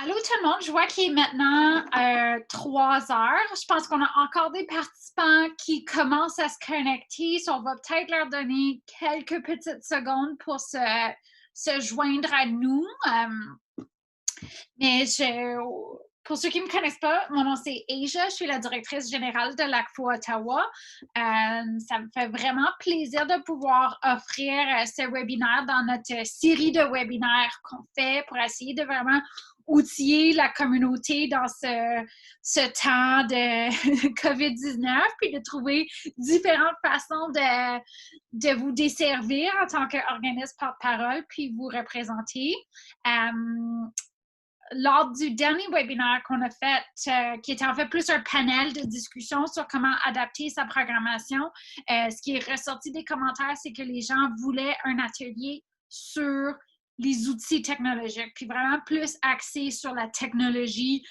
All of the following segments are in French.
Allô tout le monde, je vois qu'il est maintenant 3 heures. Je pense qu'on a encore des participants qui commencent à se connecter. So on va peut-être leur donner quelques petites secondes pour se joindre à nous. Mais pour ceux qui ne me connaissent pas, mon nom c'est Asia, je suis la directrice générale de l'ACFO Ottawa. Ça me fait vraiment plaisir de pouvoir offrir ce webinaire dans notre série de webinaires qu'on fait pour essayer de vraiment outiller la communauté dans ce temps de COVID-19, puis de trouver différentes façons de vous desservir en tant qu'organisme porte-parole, puis vous représenter. Lors du dernier webinaire qu'on a fait, qui était en fait plus un panel de discussion sur comment adapter sa programmation, ce qui est ressorti des commentaires, c'est que les gens voulaient un atelier sur les outils technologiques, puis vraiment plus axé sur la technologie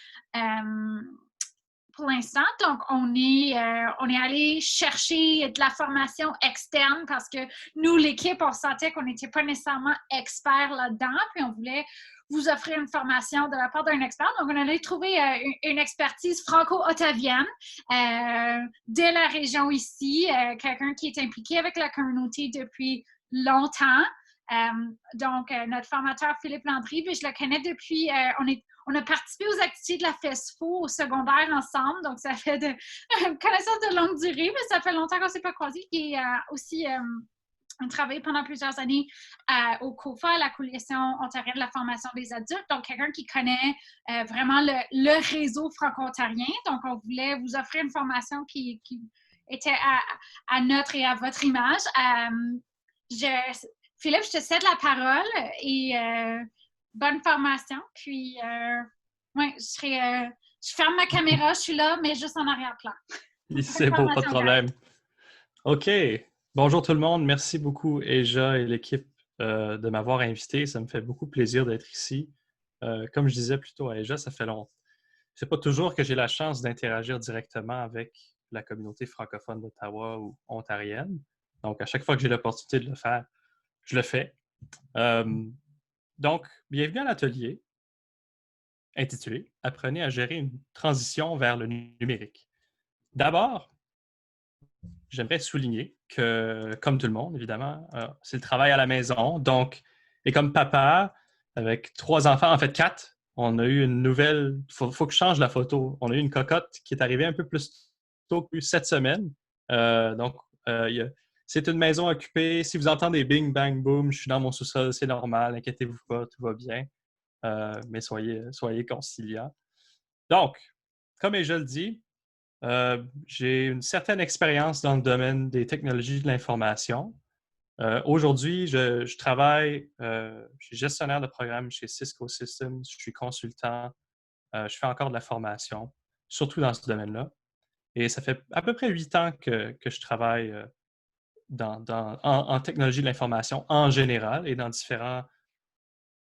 pour l'instant. Donc, on est allé chercher de la formation externe parce que nous, l'équipe, on sentait qu'on n'était pas nécessairement experts là-dedans, puis on voulait vous offrir une formation de la part d'un expert. Donc, on allait trouver une expertise franco-ottavienne de la région ici, quelqu'un qui est impliqué avec la communauté depuis longtemps. Donc, notre formateur Philippe Landry, je le connais depuis, on a participé aux activités de la FESFO au secondaire ensemble, donc ça fait une connaissance de longue durée, mais ça fait longtemps qu'on ne s'est pas croisés. Il a aussi travaillé pendant plusieurs années au COFA, la Coalition ontarienne de la formation des adultes, donc quelqu'un qui connaît vraiment le réseau franco-ontarien. Donc, on voulait vous offrir une formation qui était à notre et à votre image. Philippe, je te cède la parole et bonne formation. Puis, ouais, je ferme ma caméra, je suis là, mais juste en arrière-plan. C'est beau, pas de problème. OK. Bonjour tout le monde. Merci beaucoup, Asia et l'équipe, de m'avoir invité. Ça me fait beaucoup plaisir d'être ici. Comme je disais plus tôt à Asia, ça fait longtemps. C'est pas toujours que j'ai la chance d'interagir directement avec la communauté francophone d'Ottawa ou ontarienne. Donc, à chaque fois que j'ai l'opportunité de le faire, je le fais. Donc, bienvenue à l'atelier intitulé « Apprenez à gérer une transition vers le numérique ». D'abord, j'aimerais souligner que, comme tout le monde, évidemment, c'est le travail à la maison. Donc, et comme papa, avec 3 enfants, en fait 4, on a eu une nouvelle... Faut que je change la photo. On a eu une cocotte qui est arrivée un peu plus tôt que cette semaine. C'est une maison occupée. Si vous entendez bing, bang, boom, je suis dans mon sous-sol, c'est normal. Inquiétez-vous pas, tout va bien. Mais soyez conciliants. Donc, comme je le dis, j'ai une certaine expérience dans le domaine des technologies de l'information. Aujourd'hui, je travaille, je suis gestionnaire de programme chez Cisco Systems, je suis consultant, je fais encore de la formation, surtout dans ce domaine-là. Et ça fait à peu près 8 ans que je travaille en technologie de l'information en général et dans différents,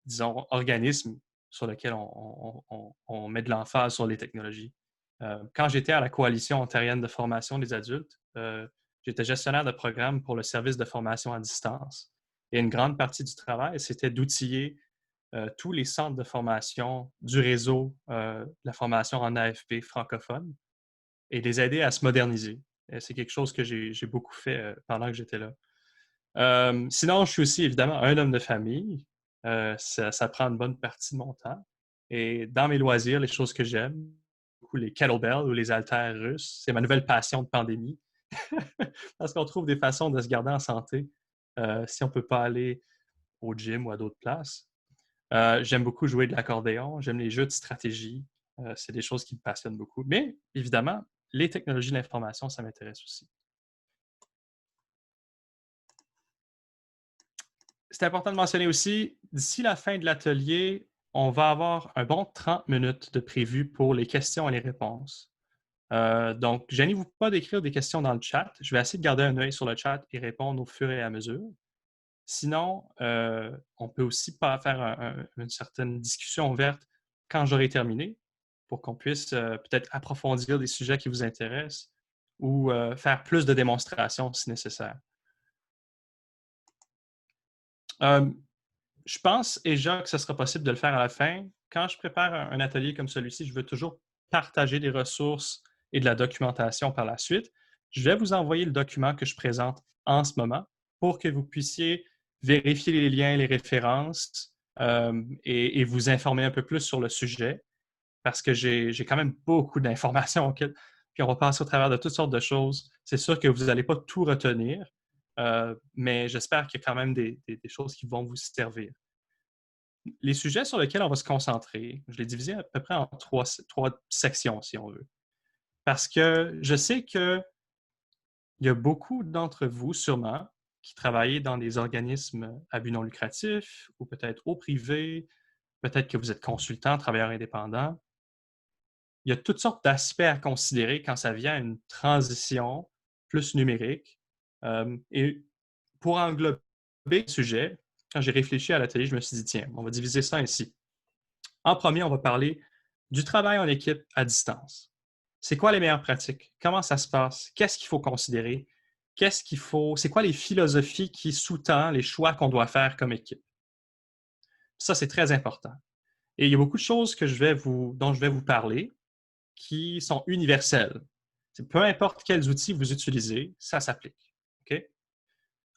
disons, organismes sur lesquels on met de l'emphase sur les technologies. Quand j'étais à la Coalition ontarienne de formation des adultes, j'étais gestionnaire de programme pour le service de formation à distance. Et une grande partie du travail, c'était d'outiller tous les centres de formation du réseau de la formation en AFP francophone et les aider à se moderniser. C'est quelque chose que j'ai beaucoup fait pendant que j'étais là. Sinon, je suis aussi évidemment un homme de famille. Ça prend une bonne partie de mon temps. Et dans mes loisirs, les choses que j'aime, beaucoup les kettlebells ou les haltères russes, c'est ma nouvelle passion de pandémie. Parce qu'on trouve des façons de se garder en santé si on ne peut pas aller au gym ou à d'autres places. J'aime beaucoup jouer de l'accordéon, j'aime les jeux de stratégie. C'est des choses qui me passionnent beaucoup. Mais évidemment, les technologies de l'information, ça m'intéresse aussi. C'est important de mentionner aussi, d'ici la fin de l'atelier, on va avoir un bon 30 minutes de prévu pour les questions et les réponses. Donc, gênez-vous pas d'écrire des questions dans le chat. Je vais essayer de garder un œil sur le chat et répondre au fur et à mesure. Sinon, on peut aussi pas faire une certaine discussion ouverte quand j'aurai terminé pour qu'on puisse peut-être approfondir des sujets qui vous intéressent ou faire plus de démonstrations si nécessaire. Je pense déjà que ce sera possible de le faire à la fin. quand je prépare un atelier comme celui-ci, je veux toujours partager des ressources et de la documentation par la suite. Je vais vous envoyer le document que je présente en ce moment pour que vous puissiez vérifier les liens, les références et vous informer un peu plus sur le sujet parce que j'ai quand même beaucoup d'informations. Puis on va passer au travers de toutes sortes de choses. C'est sûr que vous n'allez pas tout retenir, mais j'espère qu'il y a quand même des choses qui vont vous servir. Les sujets sur lesquels on va se concentrer, je les divisé à peu près en trois sections, si on veut. Parce que je sais qu'il y a beaucoup d'entre vous, sûrement, qui travaillent dans des organismes à but non lucratif ou peut-être au privé, peut-être que vous êtes consultant, travailleur indépendant. Il y a toutes sortes d'aspects à considérer quand ça vient à une transition plus numérique. Et pour englober le sujet, quand j'ai réfléchi à l'atelier, je me suis dit, tiens, on va diviser ça ainsi. En premier, on va parler du travail en équipe à distance. C'est quoi les meilleures pratiques? Comment ça se passe? Qu'est-ce qu'il faut considérer? Qu'est-ce qu'il faut? C'est quoi les philosophies qui sous-tendent les choix qu'on doit faire comme équipe? Ça, c'est très important. Et il y a beaucoup de choses dont je vais vous parler qui sont universelles. Peu importe quels outils vous utilisez, ça s'applique. Okay?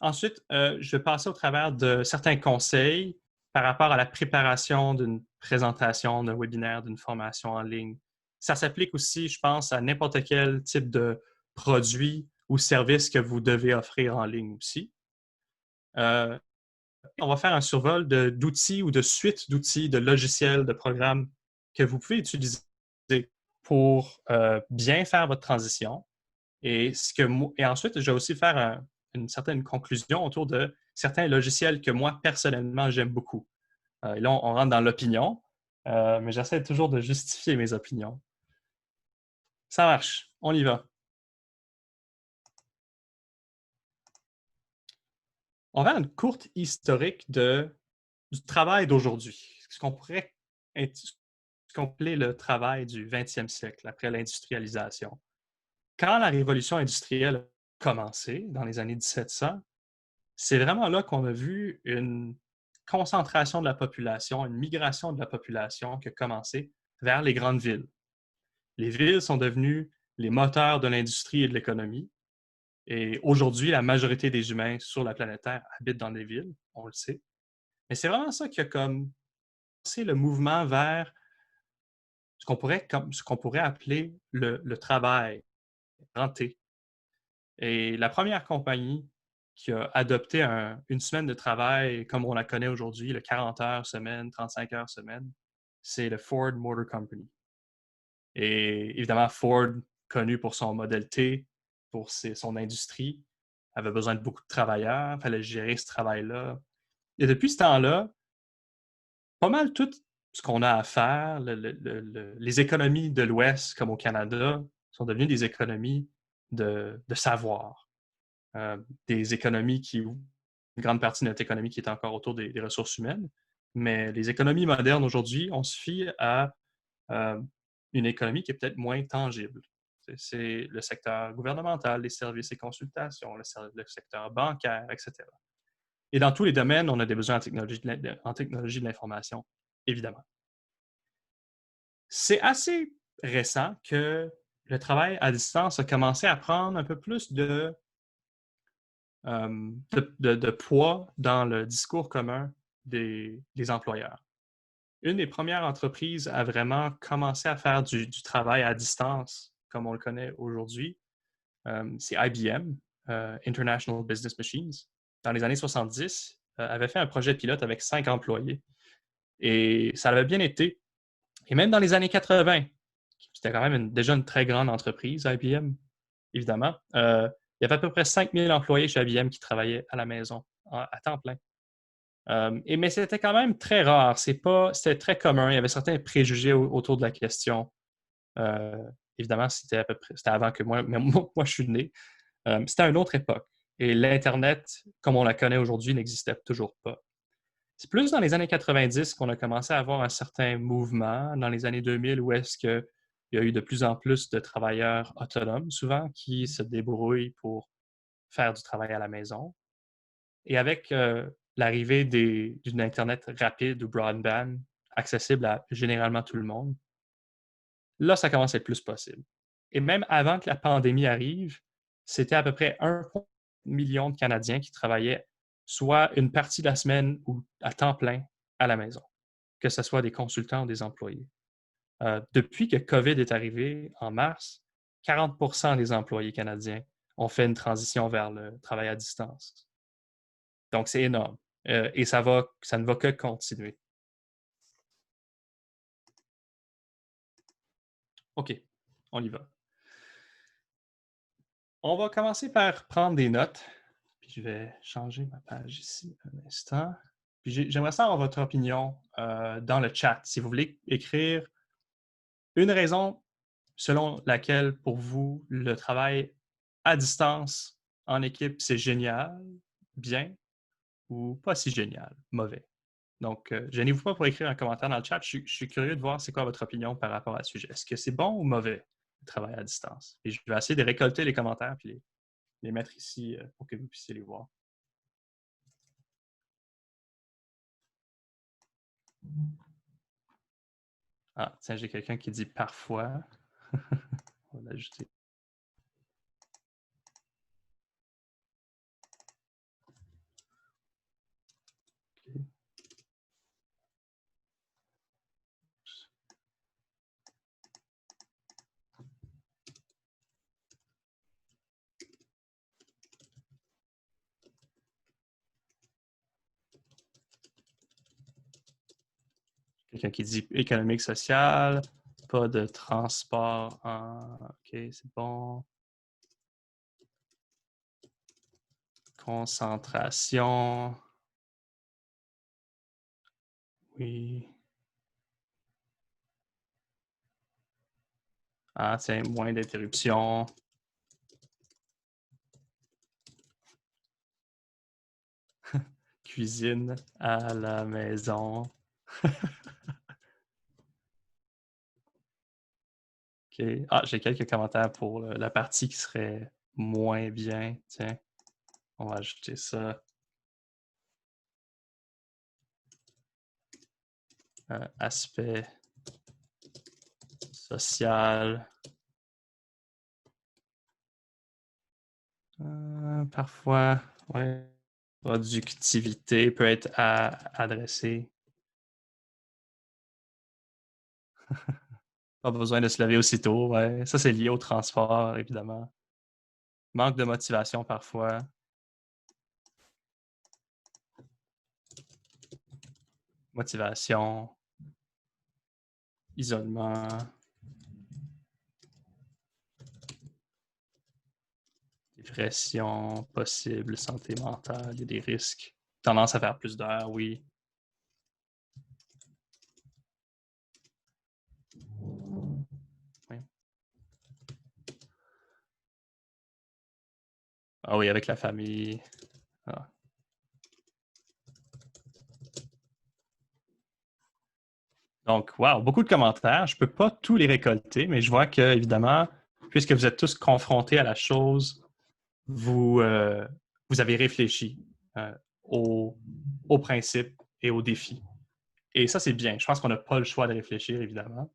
Ensuite, je vais passer au travers de certains conseils par rapport à la préparation d'une présentation, d'un webinaire, d'une formation en ligne. Ça s'applique aussi, je pense, à n'importe quel type de produit ou service que vous devez offrir en ligne aussi. On va faire un survol d'outils ou de suites d'outils, de logiciels, de programmes que vous pouvez utiliser pour bien faire votre transition. Et ensuite, je vais aussi faire une certaine conclusion autour de certains logiciels que moi, personnellement, j'aime beaucoup. Et là, on rentre dans l'opinion, mais j'essaie toujours de justifier mes opinions. Ça marche, on y va. On va faire une courte historique du travail d'aujourd'hui, ce qu'on pourrait appeler le travail du 20e siècle, après l'industrialisation. Quand la révolution industrielle a commencé, dans les années 1700, c'est vraiment là qu'on a vu une concentration de la population, une migration de la population qui a commencé vers les grandes villes. Les villes sont devenues les moteurs de l'industrie et de l'économie. Et aujourd'hui, la majorité des humains sur la planète Terre habitent dans des villes, on le sait. Mais c'est vraiment ça qui a commencé le mouvement vers ce qu'on pourrait appeler le travail renté. Et la première compagnie qui a adopté une semaine de travail comme on la connaît aujourd'hui, le 40 heures semaine, 35 heures semaine, c'est le Ford Motor Company. Et évidemment, Ford, connu pour son modèle T, pour son industrie, avait besoin de beaucoup de travailleurs, il fallait gérer ce travail-là. Et depuis ce temps-là, pas mal tout ce qu'on a à faire, les économies de l'Ouest, comme au Canada, sont devenues des économies de savoir. Des économies une grande partie de notre économie qui est encore autour des ressources humaines. Mais les économies modernes aujourd'hui, on se fie à une économie qui est peut-être moins tangible. C'est le secteur gouvernemental, les services et consultations, le secteur bancaire, etc. Et dans tous les domaines, on a des besoins en technologie de l'information, évidemment. C'est assez récent que le travail à distance a commencé à prendre un peu plus de poids dans le discours commun des employeurs. Une des premières entreprises à vraiment commencer à faire du travail à distance, comme on le connaît aujourd'hui, c'est IBM, International Business Machines. Dans les années 70, avait fait un projet pilote avec 5 employés. Et ça avait bien été. Et même dans les années 80, c'était quand même déjà une très grande entreprise, IBM, évidemment. Il y avait à peu près 5000 employés chez IBM qui travaillaient à la maison, à temps plein. Mais c'était quand même très rare. C'était très commun. Il y avait certains préjugés autour de la question. Évidemment, c'était avant que moi, mais moi, je suis né. C'était une autre époque. Et l'Internet, comme on la connaît aujourd'hui, n'existait toujours pas. C'est plus dans les années 90 qu'on a commencé à avoir un certain mouvement, dans les années 2000, où est-ce qu'il y a eu de plus en plus de travailleurs autonomes, souvent, qui se débrouillent pour faire du travail à la maison. Et avec l'arrivée d'une Internet rapide ou broadband, accessible à généralement tout le monde, là, ça commence à être plus possible. Et même avant que la pandémie arrive, c'était à peu près 1 million de Canadiens qui travaillaient soit une partie de la semaine ou à temps plein à la maison, que ce soit des consultants ou des employés. Depuis que COVID est arrivé en mars, 40% des employés canadiens ont fait une transition vers le travail à distance. Donc, c'est énorme. Et ça ne va que continuer. OK, on y va. On va commencer par prendre des notes. Puis je vais changer ma page ici un instant. Puis j'aimerais savoir votre opinion dans le chat. Si vous voulez écrire une raison selon laquelle, pour vous, le travail à distance en équipe, c'est génial, bien, ou pas si génial, mauvais. Donc, gênez-vous pas pour écrire un commentaire dans le chat. Je suis curieux de voir c'est quoi votre opinion par rapport à ce sujet. Est-ce que c'est bon ou mauvais, le travail à distance? Et je vais essayer de récolter les commentaires puis les mettre ici pour que vous puissiez les voir. Ah, tiens, j'ai quelqu'un qui dit parfois. On va l'ajouter. Okay. Quelqu'un qui dit économique, social, pas de transport en... OK, c'est bon. Concentration. Oui. Ah, tiens, moins d'interruptions. Cuisine à la maison. OK. Ah, j'ai quelques commentaires pour la partie qui serait moins bien. Tiens, on va ajouter ça. Aspect social. Parfois, ouais. Productivité peut être adressée. Pas besoin de se lever aussitôt. Ouais. Ça, c'est lié au transport, évidemment. Manque de motivation parfois. Motivation. Isolement. Dépression possible. Santé mentale. Il y a des risques. Tendance à faire plus d'heures, oui. Oui. Ah oui, avec la famille. Ah. Donc, wow, beaucoup de commentaires. Je ne peux pas tous les récolter, mais je vois que, évidemment, puisque vous êtes tous confrontés à la chose, vous avez réfléchi aux principes et aux défis. Et ça, c'est bien. Je pense qu'on n'a pas le choix de réfléchir, évidemment,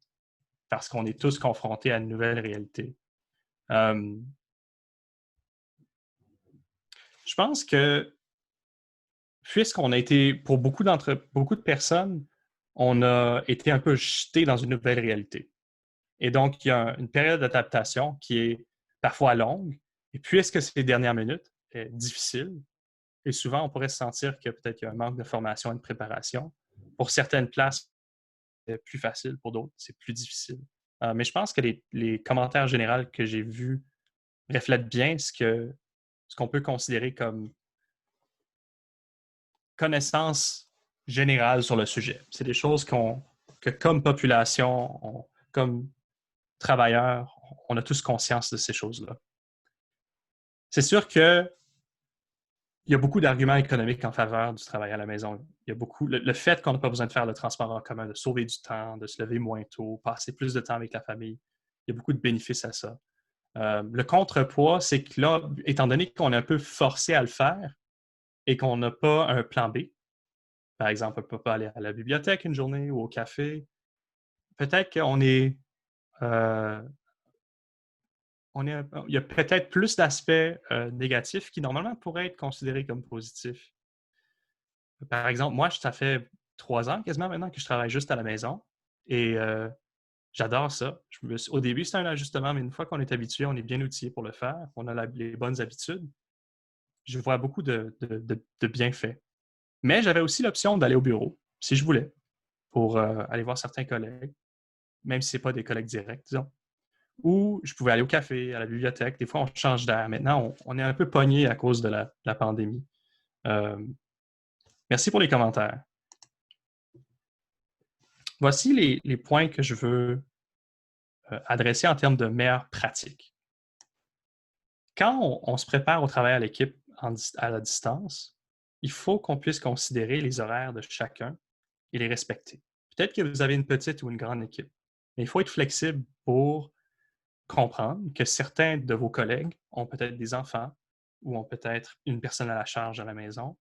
parce qu'on est tous confrontés à une nouvelle réalité. Je pense que, puisqu'on a été, pour beaucoup de personnes, on a été un peu jeté dans une nouvelle réalité. Et donc, il y a une période d'adaptation qui est parfois longue. Et puisque c'est les dernières minutes, difficile, et souvent, on pourrait se sentir que peut-être qu'il y a un manque de formation et de préparation. Pour certaines places, c'est plus facile. Pour d'autres, c'est plus difficile. Mais je pense que les commentaires généraux que j'ai vus reflètent bien ce qu'on peut considérer comme connaissance générale sur le sujet. C'est des choses que comme population, comme travailleurs, on a tous conscience de ces choses-là. C'est sûr que il y a beaucoup d'arguments économiques en faveur du travail à la maison. Il y a beaucoup le fait qu'on n'a pas besoin de faire le transport en commun, de sauver du temps, de se lever moins tôt, passer plus de temps avec la famille. Il y a beaucoup de bénéfices à ça. Le contrepoids, c'est que là, étant donné qu'on est un peu forcé à le faire et qu'on n'a pas un plan B, Par exemple, on ne peut pas aller à la bibliothèque une journée ou au café. Peut-être qu'on est, il y a peut-être plus d'aspects négatifs qui normalement pourraient être considérés comme positifs. Par exemple, moi, ça fait 3 ans quasiment maintenant que je travaille juste à la maison et j'adore ça. Au début, c'était un ajustement, mais une fois qu'on est habitué, on est bien outillé pour le faire, on a les bonnes habitudes. Je vois beaucoup de bienfaits. Mais j'avais aussi l'option d'aller au bureau, si je voulais, pour aller voir certains collègues, même si ce n'est pas des collègues directs, disons. Ou je pouvais aller au café, à la bibliothèque. Des fois, on change d'air. Maintenant, on est un peu pogné à cause de la pandémie. Euh, merci pour les commentaires. Voici les points que je veux adresser en termes de meilleures pratiques. Quand on se prépare au travail à l'équipe à la distance, il faut qu'on puisse considérer les horaires de chacun et les respecter. Peut-être que vous avez une petite ou une grande équipe, mais il faut être flexible pour comprendre que certains de vos collègues ont peut-être des enfants ou ont peut-être une personne à la charge à la maison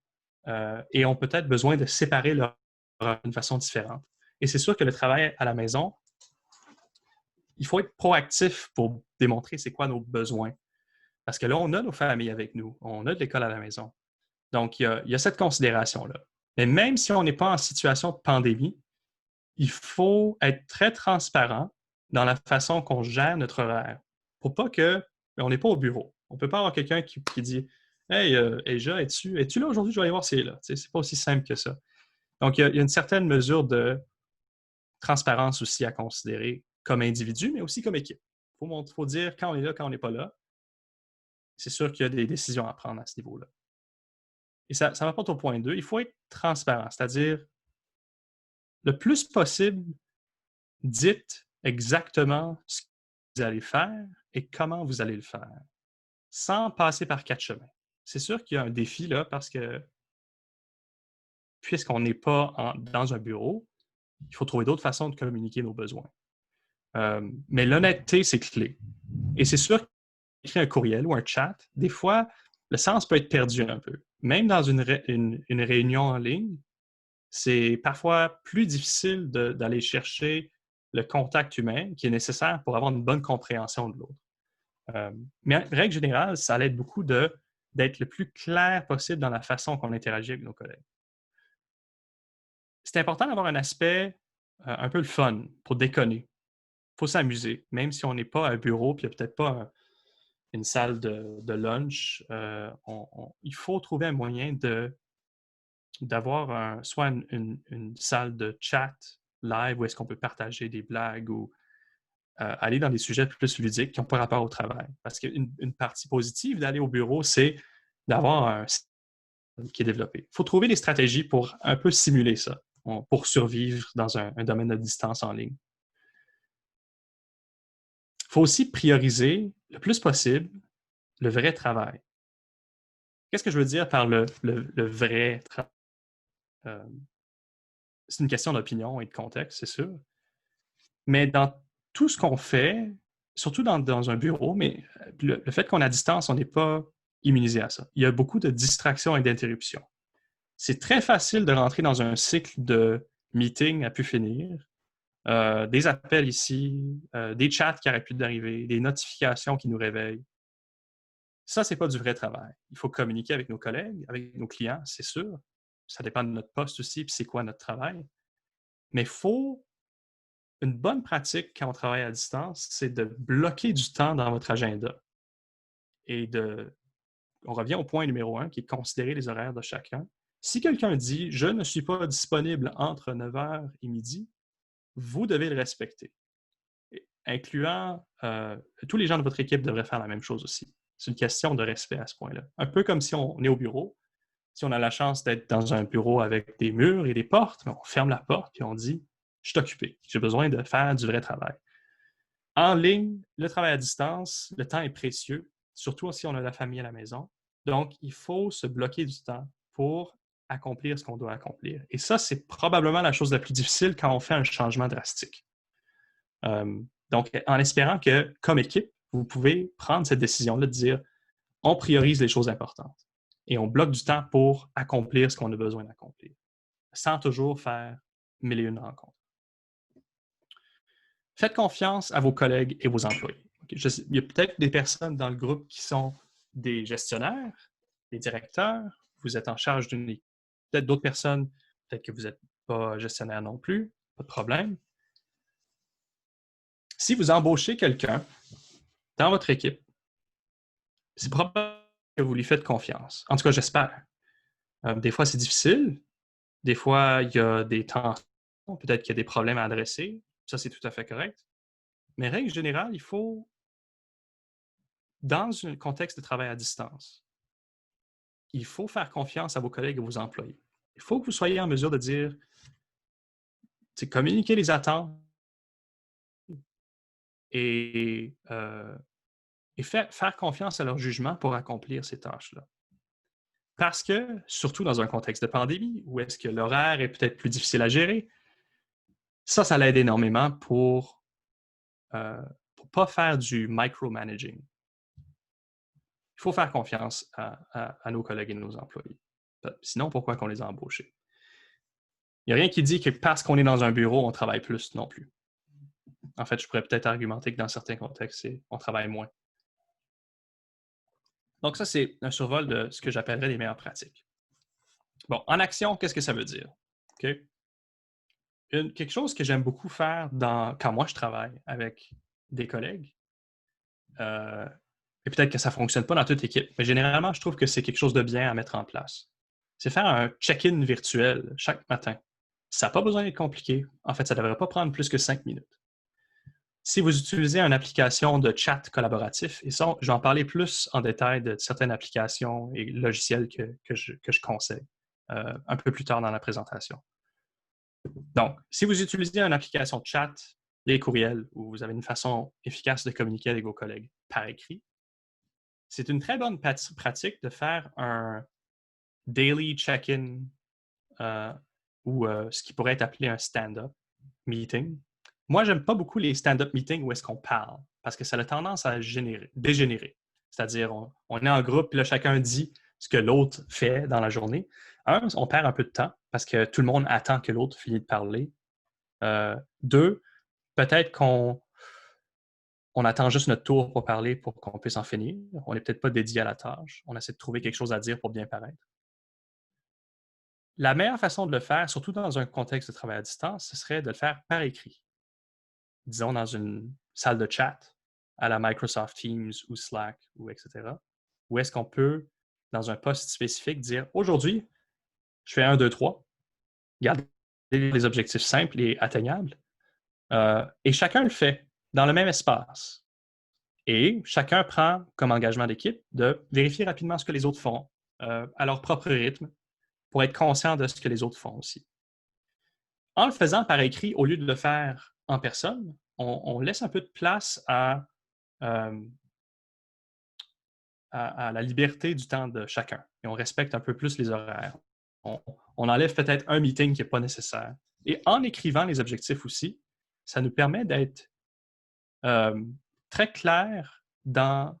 et ont peut-être besoin de séparer leur horaire d'une façon différente. Et c'est sûr que le travail à la maison, il faut être proactif pour démontrer c'est quoi nos besoins. Parce que là, on a nos familles avec nous, on a de l'école à la maison. Donc, il y a cette considération-là. Mais même si on n'est pas en situation de pandémie, il faut être très transparent dans la façon qu'on gère notre horaire. Pour pas que, on n'est pas au bureau. On ne peut pas avoir quelqu'un qui dit Hey, Eja, es-tu là aujourd'hui? Je vais aller voir si elle est là. Tu sais, c'est pas aussi simple que ça. Donc, il y a une certaine mesure de transparence aussi à considérer comme individu, mais aussi comme équipe. Il faut dire quand on est là, quand on n'est pas là. C'est sûr qu'il y a des décisions à prendre à ce niveau-là. Et ça m'apporte au point 2. Il faut être transparent, c'est-à-dire le plus possible, dites exactement ce que vous allez faire et comment vous allez le faire, sans passer par 4 chemins. C'est sûr qu'il y a un défi là parce que puisqu'on n'est pas dans un bureau, il faut trouver d'autres façons de communiquer nos besoins. Mais l'honnêteté, c'est clé. Et c'est sûr qu'écrire un courriel ou un chat, des fois, le sens peut être perdu un peu. Même dans une réunion en ligne, c'est parfois plus difficile d'aller chercher le contact humain qui est nécessaire pour avoir une bonne compréhension de l'autre. Mais en règle générale, ça aide beaucoup d'être le plus clair possible dans la façon qu'on interagit avec nos collègues. C'est important d'avoir un aspect un peu le fun pour déconner. Il faut s'amuser, même si on n'est pas à un bureau puis il n'y a peut-être pas une salle de lunch. Il faut trouver un moyen d'avoir soit une salle de chat live où est-ce qu'on peut partager des blagues ou aller dans des sujets plus ludiques qui n'ont pas rapport au travail. Parce qu'une partie positive d'aller au bureau, c'est d'avoir un système qui est développé. Il faut trouver des stratégies pour un peu simuler ça, pour survivre dans un domaine de distance en ligne. Il faut aussi prioriser le plus possible le vrai travail. Qu'est-ce que je veux dire par le vrai travail? C'est une question d'opinion et de contexte, c'est sûr. Mais dans tout ce qu'on fait, surtout dans un bureau, mais le fait qu'on est à distance, on n'est pas immunisé à ça. Il y a beaucoup de distractions et d'interruptions. C'est très facile de rentrer dans un cycle de meetings à pu finir, des appels ici, des chats qui n'arrêtent plus d'arriver, des notifications qui nous réveillent. Ça, ce n'est pas du vrai travail. Il faut communiquer avec nos collègues, avec nos clients, c'est sûr. Ça dépend de notre poste aussi, puis c'est quoi notre travail. Mais il faut une bonne pratique quand on travaille à distance, c'est de bloquer du temps dans votre agenda. Et on revient au point numéro 1, qui est considérer les horaires de chacun. Si quelqu'un dit « je ne suis pas disponible entre 9h et midi », vous devez le respecter. Incluant tous les gens de votre équipe devraient faire la même chose aussi. C'est une question de respect à ce point-là. Un peu comme si on est au bureau. Si on a la chance d'être dans un bureau avec des murs et des portes, on ferme la porte et on dit « je suis occupé, j'ai besoin de faire du vrai travail ». En ligne, le travail à distance, le temps est précieux, surtout si on a la famille à la maison. Donc, il faut se bloquer du temps pour accomplir ce qu'on doit accomplir. Et ça, c'est probablement la chose la plus difficile quand on fait un changement drastique. Donc, en espérant que, comme équipe, vous pouvez prendre cette décision-là de dire on priorise les choses importantes et on bloque du temps pour accomplir ce qu'on a besoin d'accomplir. sans toujours faire mille et une rencontres. Faites confiance à vos collègues et vos employés. Il y a peut-être des personnes dans le groupe qui sont des gestionnaires, des directeurs, vous êtes en charge d'une équipe. Peut-être d'autres personnes, peut-être que vous n'êtes pas gestionnaire non plus, pas de problème. Si vous embauchez quelqu'un dans votre équipe, c'est probable que vous lui faites confiance. En tout cas, j'espère. Des fois, c'est difficile. Des fois, il y a des tensions. Peut-être qu'il y a des problèmes à adresser. Ça, c'est tout à fait correct. Mais règle générale, il faut, dans un contexte de travail à distance, il faut faire confiance à vos collègues et vos employés. Il faut que vous soyez en mesure de dire, communiquer les attentes et faire confiance à leur jugement pour accomplir ces tâches-là. Parce que, surtout dans un contexte de pandémie, où est-ce que l'horaire est peut-être plus difficile à gérer, ça l'aide énormément pour ne pas faire du micromanaging. Il faut faire confiance à nos collègues et nos employés. Sinon, pourquoi qu'on les a embauchés? Il n'y a rien qui dit que parce qu'on est dans un bureau, on travaille plus non plus. En fait, je pourrais peut-être argumenter que dans certains contextes, on travaille moins. Donc ça, c'est un survol de ce que j'appellerais les meilleures pratiques. Bon, en action, qu'est-ce que ça veut dire? Okay? Quelque chose que j'aime beaucoup faire quand moi je travaille avec des collègues, et peut-être que ça ne fonctionne pas dans toute équipe, mais généralement, je trouve que c'est quelque chose de bien à mettre en place. C'est faire un check-in virtuel chaque matin. Ça n'a pas besoin d'être compliqué. En fait, ça ne devrait pas prendre plus que 5 minutes. Si vous utilisez une application de chat collaboratif, et ça, je vais en parler plus en détail de certaines applications et logiciels que je conseille un peu plus tard dans la présentation. Donc, si vous utilisez une application de chat, les courriels, où vous avez une façon efficace de communiquer avec vos collègues par écrit, c'est une très bonne pratique de faire un daily check-in ou ce qui pourrait être appelé un stand-up meeting. Moi, j'aime pas beaucoup les stand-up meetings où est-ce qu'on parle, parce que ça a tendance à dégénérer. C'est-à-dire, on est en groupe, puis là, chacun dit ce que l'autre fait dans la journée. On perd un peu de temps, parce que tout le monde attend que l'autre finisse de parler. Deux, peut-être qu'on attend juste notre tour pour parler pour qu'on puisse en finir. On n'est peut-être pas dédié à la tâche. On essaie de trouver quelque chose à dire pour bien paraître. La meilleure façon de le faire, surtout dans un contexte de travail à distance, ce serait de le faire par écrit. Disons dans une salle de chat à la Microsoft Teams ou Slack ou etc. Où est-ce qu'on peut, dans un post spécifique, dire aujourd'hui, je fais 1, 2, 3, garder les objectifs simples et atteignables. Et chacun le fait dans le même espace. Et chacun prend comme engagement d'équipe de vérifier rapidement ce que les autres font à leur propre rythme pour être conscient de ce que les autres font aussi. En le faisant par écrit, au lieu de le faire en personne, on laisse un peu de place à la liberté du temps de chacun et on respecte un peu plus les horaires. On enlève peut-être un meeting qui n'est pas nécessaire. Et en écrivant les objectifs aussi, ça nous permet d'être très clair dans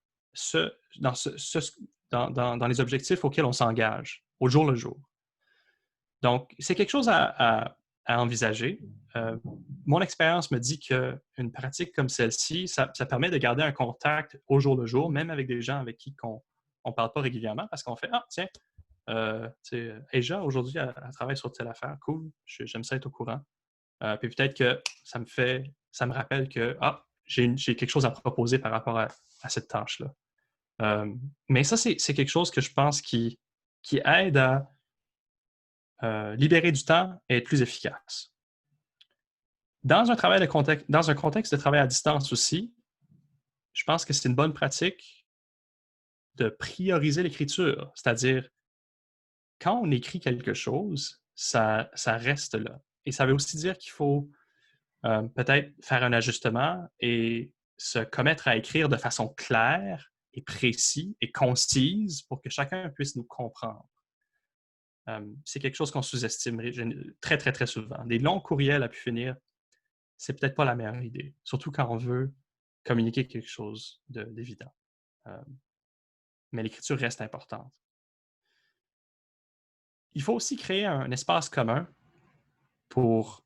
les objectifs auxquels on s'engage au jour le jour. Donc, c'est quelque chose à envisager. Mon expérience me dit qu'une pratique comme celle-ci, ça permet de garder un contact au jour le jour, même avec des gens avec qui on ne parle pas régulièrement, parce qu'on fait « Ah, tiens, Asia, aujourd'hui, elle travaille sur telle affaire. Cool, j'aime ça être au courant. » Puis peut-être que ça me rappelle que j'ai quelque chose à proposer par rapport à cette tâche-là. Mais ça, c'est quelque chose que je pense qui aide à libérer du temps et être plus efficace. Dans un contexte de travail à distance aussi, je pense que c'est une bonne pratique de prioriser l'écriture. C'est-à-dire, quand on écrit quelque chose, ça reste là. Et ça veut aussi dire qu'il faut peut-être faire un ajustement et se commettre à écrire de façon claire et précise et concise pour que chacun puisse nous comprendre. C'est quelque chose qu'on sous-estime très, très, très souvent. Des longs courriels à pu finir, c'est peut-être pas la meilleure idée, surtout quand on veut communiquer quelque chose d'évident. Mais l'écriture reste importante. Il faut aussi créer un espace commun pour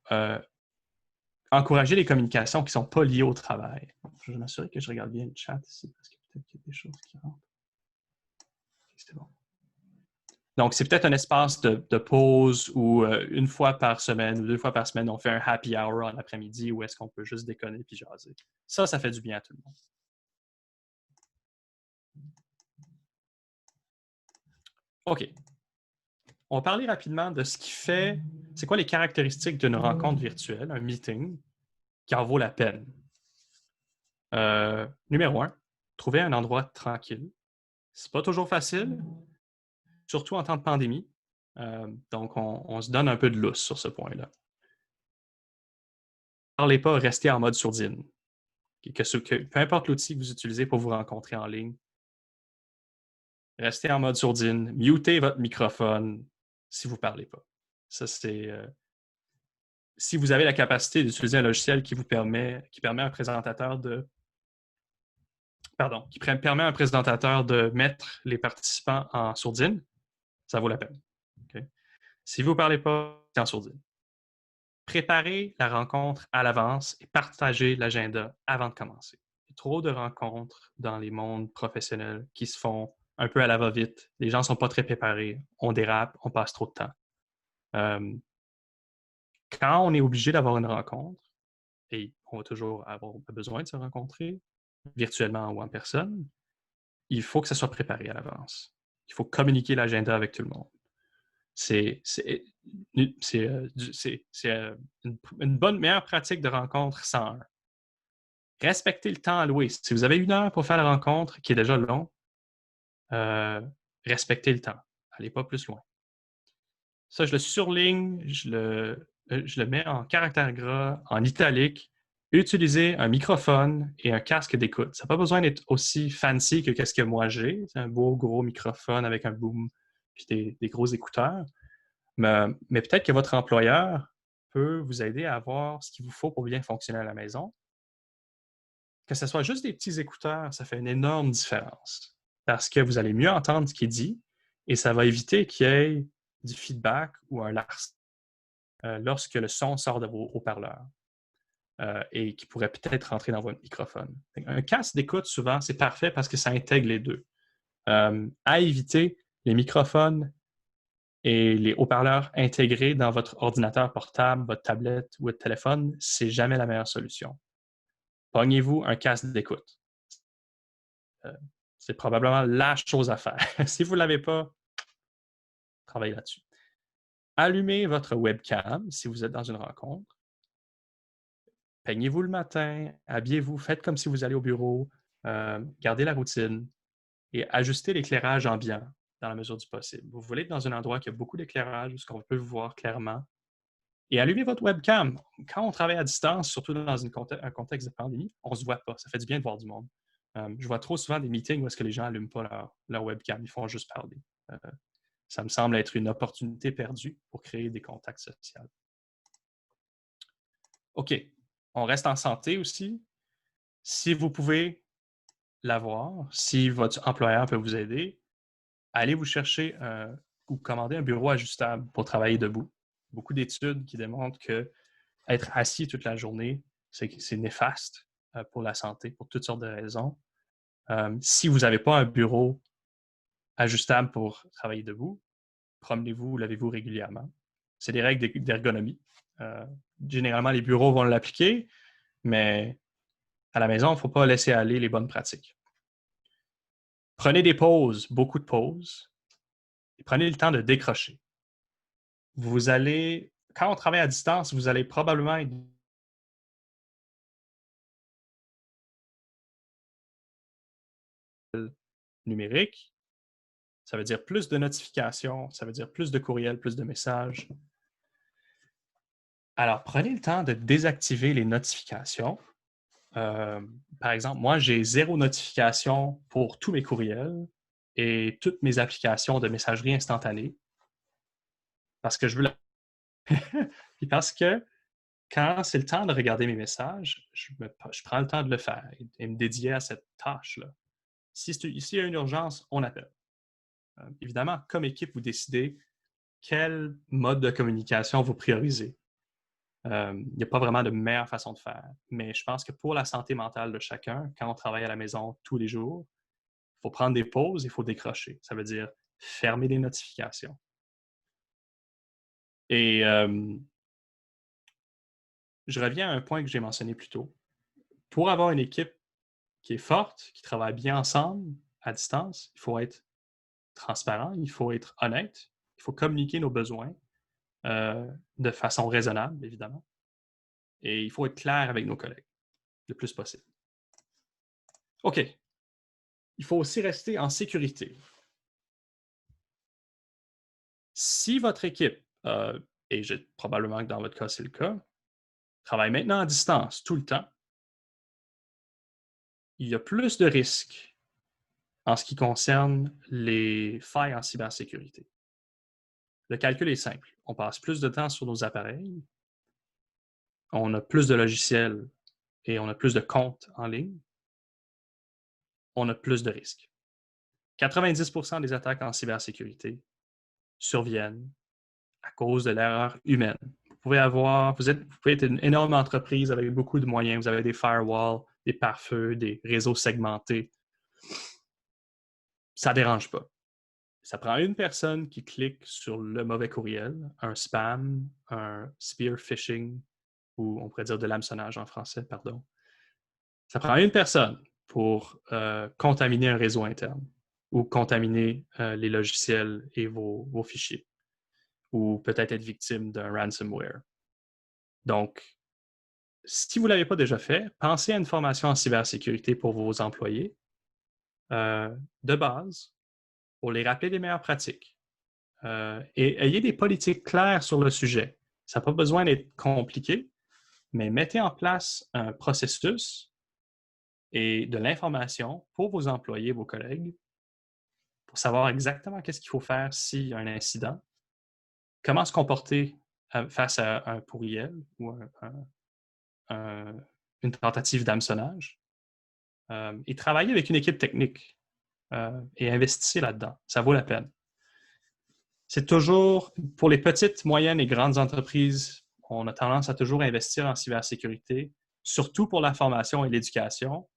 encourager les communications qui ne sont pas liées au travail. Je vais m'assurer que je regarde bien le chat ici, parce que peut-être qu'il y a des choses qui rentrent. C'est bon. Donc, c'est peut-être un espace de pause où une fois par semaine ou 2 fois par semaine, on fait un happy hour en après-midi où est-ce qu'on peut juste déconner puis jaser. Ça fait du bien à tout le monde. OK. On va parler rapidement de ce qui fait, c'est quoi les caractéristiques d'une rencontre virtuelle, un meeting, qui en vaut la peine. Numéro 1, trouver un endroit tranquille. C'est pas toujours facile, surtout en temps de pandémie. Donc, on se donne un peu de lousse sur ce point-là. Parlez pas, restez en mode sourdine. Peu importe l'outil que vous utilisez pour vous rencontrer en ligne, restez en mode sourdine, mutez votre microphone si vous ne parlez pas. Ça, c'est si vous avez la capacité d'utiliser un logiciel qui permet à un présentateur permet à un présentateur de mettre les participants en sourdine, ça vaut la peine. Okay? Si vous ne parlez pas, c'est en sourdine. Préparez la rencontre à l'avance et partagez l'agenda avant de commencer. Il y a trop de rencontres dans les mondes professionnels qui se font un peu à la va-vite. Les gens ne sont pas très préparés. On dérape, on passe trop de temps. Quand on est obligé d'avoir une rencontre, et on va toujours avoir besoin de se rencontrer, virtuellement ou en personne, il faut que ça soit préparé à l'avance. Il faut communiquer l'agenda avec tout le monde. C'est une bonne, meilleure pratique de rencontre 101. Respectez le temps alloué. Si vous avez 1 heure pour faire la rencontre, qui est déjà long, respectez le temps. Allez pas plus loin. Ça, je le surligne, je le mets en caractère gras, en italique. Utilisez un microphone et un casque d'écoute. Ça n'a pas besoin d'être aussi fancy que ce que moi j'ai. C'est un beau gros microphone avec un boom et des gros écouteurs. Mais peut-être que votre employeur peut vous aider à avoir ce qu'il vous faut pour bien fonctionner à la maison. Que ce soit juste des petits écouteurs, ça fait une énorme différence parce que vous allez mieux entendre ce qui est dit et ça va éviter qu'il y ait du feedback ou un larcin lorsque le son sort de vos haut-parleurs et qui pourrait peut-être rentrer dans votre microphone. Un casque d'écoute, souvent, c'est parfait parce que ça intègre les deux. À éviter, les microphones et les haut-parleurs intégrés dans votre ordinateur portable, votre tablette ou votre téléphone, c'est jamais la meilleure solution. Pognez-vous un casque d'écoute. C'est probablement la chose à faire. Si vous ne l'avez pas, travaillez là-dessus. Allumez votre webcam si vous êtes dans une rencontre. Peignez-vous le matin, habillez-vous, faites comme si vous allez au bureau, gardez la routine et ajustez l'éclairage ambiant dans la mesure du possible. Vous voulez être dans un endroit qui a beaucoup d'éclairage, où on peut vous voir clairement. Et allumez votre webcam. Quand on travaille à distance, surtout dans un contexte de pandémie, on ne se voit pas. Ça fait du bien de voir du monde. Je vois trop souvent des meetings où est-ce que les gens n'allument pas leur webcam. Ils font juste parler. Ça me semble être une opportunité perdue pour créer des contacts sociaux. OK. On reste en santé aussi. Si vous pouvez l'avoir, si votre employeur peut vous aider, allez vous chercher ou commander un bureau ajustable pour travailler debout. Beaucoup d'études qui démontrent que être assis toute la journée, c'est néfaste pour la santé, pour toutes sortes de raisons. Si vous n'avez pas un bureau ajustable pour travailler debout, promenez-vous, lavez-vous régulièrement. C'est des règles d'ergonomie. Généralement, les bureaux vont l'appliquer, mais à la maison, il ne faut pas laisser aller les bonnes pratiques. Prenez des pauses, beaucoup de pauses, et prenez le temps de décrocher. Quand on travaille à distance, vous allez probablement être numérique. Ça veut dire plus de notifications, ça veut dire plus de courriels, plus de messages. Alors, prenez le temps de désactiver les notifications. Par exemple, moi, j'ai 0 notification pour tous mes courriels et toutes mes applications de messagerie instantanée parce que je veux Puis parce que quand c'est le temps de regarder mes messages, je prends le temps de le faire et me dédier à cette tâche-là. S'il y a une urgence, on appelle. Évidemment, comme équipe, vous décidez quel mode de communication vous priorisez. Il n'y a pas vraiment de meilleure façon de faire. Mais je pense que pour la santé mentale de chacun, quand on travaille à la maison tous les jours, il faut prendre des pauses, il faut décrocher. Ça veut dire fermer les notifications. Et je reviens à un point que j'ai mentionné plus tôt. Pour avoir une équipe qui est forte, qui travaille bien ensemble à distance, il faut être transparent, il faut être honnête, il faut communiquer nos besoins de façon raisonnable, évidemment. Et il faut être clair avec nos collègues le plus possible. OK. Il faut aussi rester en sécurité. Si votre équipe, et probablement que dans votre cas, c'est le cas, travaille maintenant à distance tout le temps, il y a plus de risques en ce qui concerne les failles en cybersécurité. Le calcul est simple. On passe plus de temps sur nos appareils, on a plus de logiciels et on a plus de comptes en ligne, on a plus de risques. 90% des attaques en cybersécurité surviennent à cause de l'erreur humaine. Vous pouvez être une énorme entreprise avec beaucoup de moyens. Vous avez des firewalls, des pare-feux, des réseaux segmentés. Ça ne dérange pas. Ça prend une personne qui clique sur le mauvais courriel, un spam, un spear phishing, ou on pourrait dire de l'hameçonnage en français, pardon. Ça prend une personne pour contaminer un réseau interne ou contaminer les logiciels et vos fichiers, ou peut-être être victime d'un ransomware. Donc, si vous ne l'avez pas déjà fait, pensez à une formation en cybersécurité pour vos employés de base, pour les rappeler des meilleures pratiques. Et ayez des politiques claires sur le sujet. Ça n'a pas besoin d'être compliqué, mais mettez en place un processus et de l'information pour vos employés, vos collègues, pour savoir exactement qu'est-ce qu'il faut faire s'il y a un incident, comment se comporter face à un courriel ou une tentative d'hameçonnage, et travailler avec une équipe technique et investissez là-dedans. Ça vaut la peine. C'est toujours, pour les petites, moyennes et grandes entreprises, on a tendance à toujours investir en cybersécurité, surtout pour la formation et l'éducation,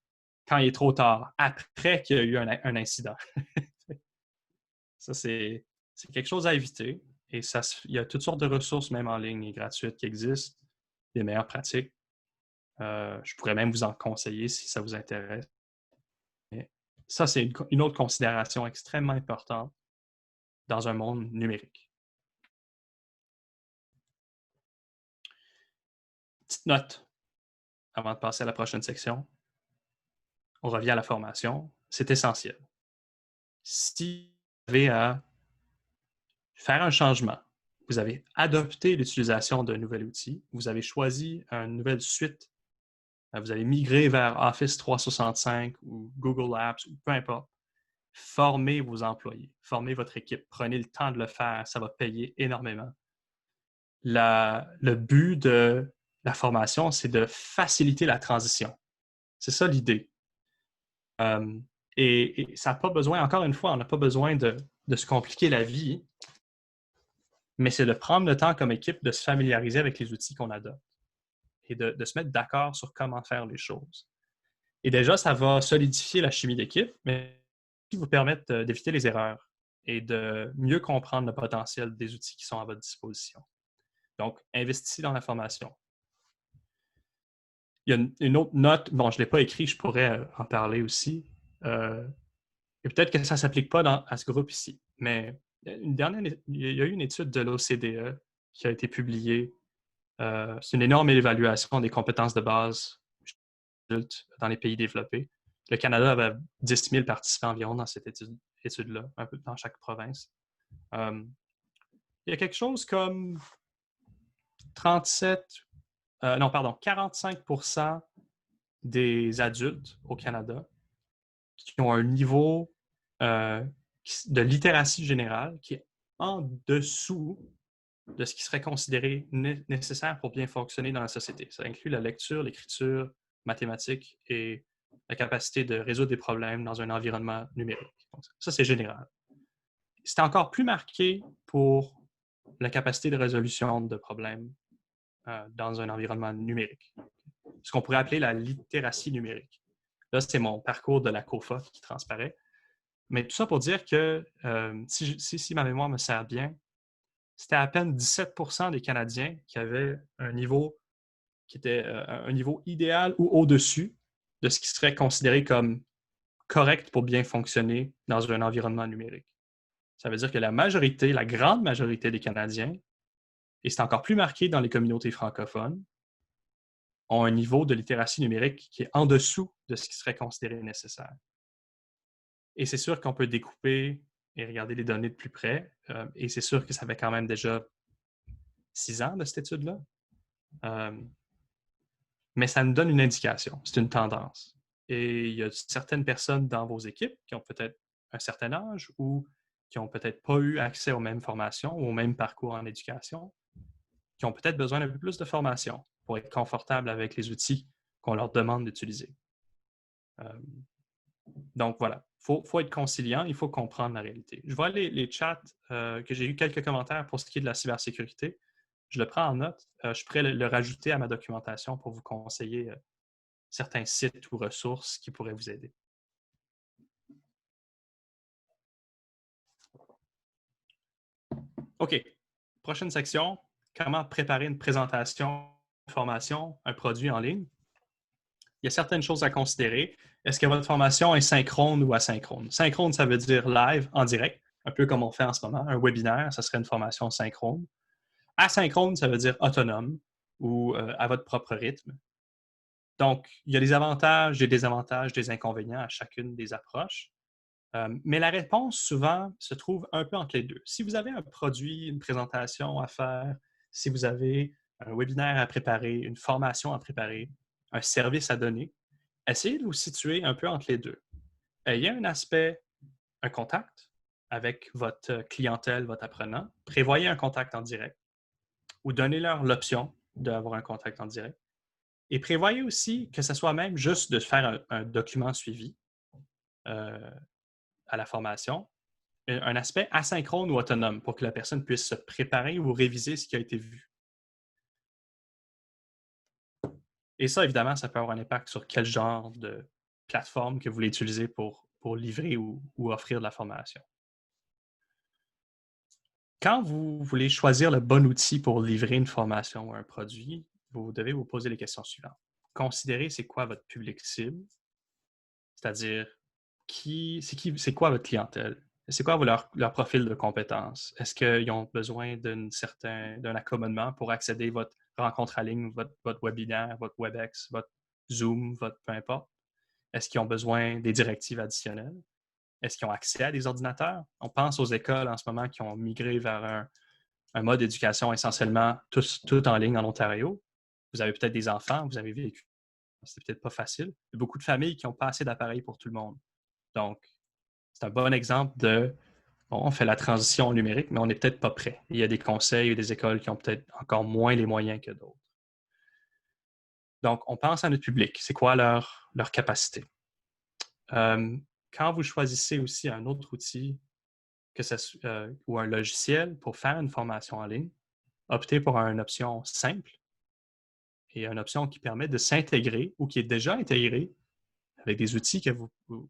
quand il est trop tard, après qu'il y a eu un incident. Ça, c'est quelque chose à éviter. Et il y a toutes sortes de ressources, même en ligne et gratuites, qui existent, des meilleures pratiques. Je pourrais même vous en conseiller si ça vous intéresse. Mais ça, c'est une autre considération extrêmement importante dans un monde numérique. Petite note avant de passer à la prochaine section. On revient à la formation. C'est essentiel. Si vous avez à faire un changement, vous avez adopté l'utilisation d'un nouvel outil, vous avez choisi une nouvelle suite, vous avez migré vers Office 365 ou Google Apps ou peu importe, formez vos employés, formez votre équipe, prenez le temps de le faire, ça va payer énormément. Le but de la formation, c'est de faciliter la transition. C'est ça l'idée. Et ça n'a pas besoin, encore une fois, on n'a pas besoin de se compliquer la vie, mais c'est de prendre le temps comme équipe de se familiariser avec les outils qu'on adopte et de se mettre d'accord sur comment faire les choses. Et déjà, ça va solidifier la chimie d'équipe, mais aussi vous permettre d'éviter les erreurs et de mieux comprendre le potentiel des outils qui sont à votre disposition. Donc, investissez dans la formation. Il y a une autre note, bon, je ne l'ai pas écrit, je pourrais en parler aussi. Et peut-être que ça ne s'applique pas à ce groupe ici, mais il y a eu une étude de l'OCDE qui a été publiée. C'est une énorme évaluation des compétences de base dans les pays développés. Le Canada avait 10 000 participants environ dans cette étude-là, un peu dans chaque province. Il y a quelque chose comme 45% des adultes au Canada qui ont un niveau de littératie générale qui est en dessous de ce qui serait considéré nécessaire pour bien fonctionner dans la société. Ça inclut la lecture, l'écriture, mathématiques et la capacité de résoudre des problèmes dans un environnement numérique. Donc, ça, c'est général. C'est encore plus marqué pour la capacité de résolution de problèmes dans un environnement numérique. Ce qu'on pourrait appeler la littératie numérique. Là, c'est mon parcours de la COFA qui transparaît. Mais tout ça pour dire que si ma mémoire me sert bien, c'était à peine 17% des Canadiens qui avaient un niveau qui était un niveau idéal ou au-dessus de ce qui serait considéré comme correct pour bien fonctionner dans un environnement numérique. Ça veut dire que la majorité, la grande majorité des Canadiens, et c'est encore plus marqué dans les communautés francophones, ont un niveau de littératie numérique qui est en dessous de ce qui serait considéré nécessaire. Et c'est sûr qu'on peut découper et regarder les données de plus près, et c'est sûr que ça fait quand même déjà 6 ans de cette étude-là. Mais ça nous donne une indication, c'est une tendance. Et il y a certaines personnes dans vos équipes qui ont peut-être un certain âge ou qui n'ont peut-être pas eu accès aux mêmes formations ou au même parcours en éducation, qui ont peut-être besoin d'un peu plus de formation pour être confortables avec les outils qu'on leur demande d'utiliser. Donc voilà, il faut être conciliant, il faut comprendre la réalité. Je vois les chats, que j'ai eu quelques commentaires pour ce qui est de la cybersécurité. Je le prends en note. Je pourrais le rajouter à ma documentation pour vous conseiller certains sites ou ressources qui pourraient vous aider. OK. Prochaine section, comment préparer une présentation, une formation, un produit en ligne. Il y a certaines choses à considérer. Est-ce que votre formation est synchrone ou asynchrone? Synchrone, ça veut dire live, en direct, un peu comme on fait en ce moment. Un webinaire, ça serait une formation synchrone. Asynchrone, ça veut dire autonome ou à votre propre rythme. Donc, il y a des avantages, des désavantages, des inconvénients à chacune des approches. Mais la réponse, souvent, se trouve un peu entre les deux. Si vous avez un produit, une présentation à faire, si vous avez un webinaire à préparer, une formation à préparer, un service à donner, essayez de vous situer un peu entre les deux. Il y a un aspect, un contact avec votre clientèle, votre apprenant. Prévoyez un contact en direct ou donnez-leur l'option d'avoir un contact en direct. Et prévoyez aussi que ce soit même juste de faire un document suivi à la formation, un aspect asynchrone ou autonome pour que la personne puisse se préparer ou réviser ce qui a été vu. Et ça, évidemment, ça peut avoir un impact sur quel genre de plateforme que vous voulez utiliser pour livrer ou offrir de la formation. Quand vous voulez choisir le bon outil pour livrer une formation ou un produit, vous devez vous poser les questions suivantes. Considérez c'est quoi votre public cible, c'est-à-dire c'est quoi votre clientèle? C'est quoi leur profil de compétences? Est-ce qu'ils ont besoin d'un accommodement pour accéder à votre rencontre en ligne, votre webinaire, votre WebEx, votre Zoom, peu importe? Est-ce qu'ils ont besoin des directives additionnelles? Est-ce qu'ils ont accès à des ordinateurs? On pense aux écoles en ce moment qui ont migré vers un mode d'éducation essentiellement tout en ligne en Ontario. Vous avez peut-être des enfants, vous avez vécu. C'est peut-être pas facile. Il y a beaucoup de familles qui n'ont pas assez d'appareils pour tout le monde. Donc, c'est un bon exemple on fait la transition au numérique, mais on n'est peut-être pas prêt. Il y a des conseils et des écoles qui ont peut-être encore moins les moyens que d'autres. Donc, on pense à notre public. C'est quoi leur capacité? Quand vous choisissez aussi un autre outil ou un logiciel pour faire une formation en ligne, optez pour une option simple et une option qui permet de s'intégrer ou qui est déjà intégrée avec des outils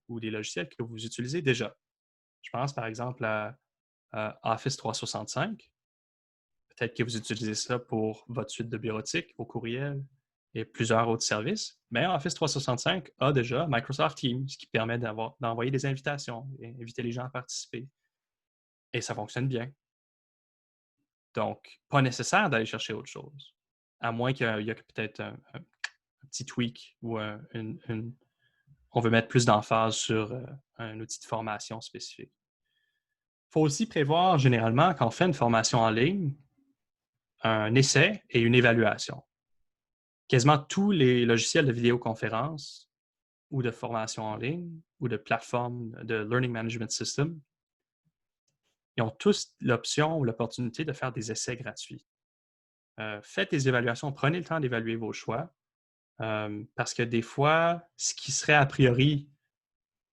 ou des logiciels que vous utilisez déjà. Je pense par exemple à Office 365. Peut-être que vous utilisez ça pour votre suite de bureautique, vos courriels et plusieurs autres services. Mais Office 365 a déjà Microsoft Teams, ce qui permet d'envoyer des invitations et inviter les gens à participer. Et ça fonctionne bien. Donc, pas nécessaire d'aller chercher autre chose, à moins qu'il y ait peut-être un petit tweak ou on veut mettre plus d'emphase sur un outil de formation spécifique. Il faut aussi prévoir, généralement, quand on fait une formation en ligne, un essai et une évaluation. Quasiment tous les logiciels de vidéoconférence ou de formation en ligne ou de plateforme de Learning Management System, ils ont tous l'option ou l'opportunité de faire des essais gratuits. Faites des évaluations, prenez le temps d'évaluer vos choix, parce que des fois, ce qui serait a priori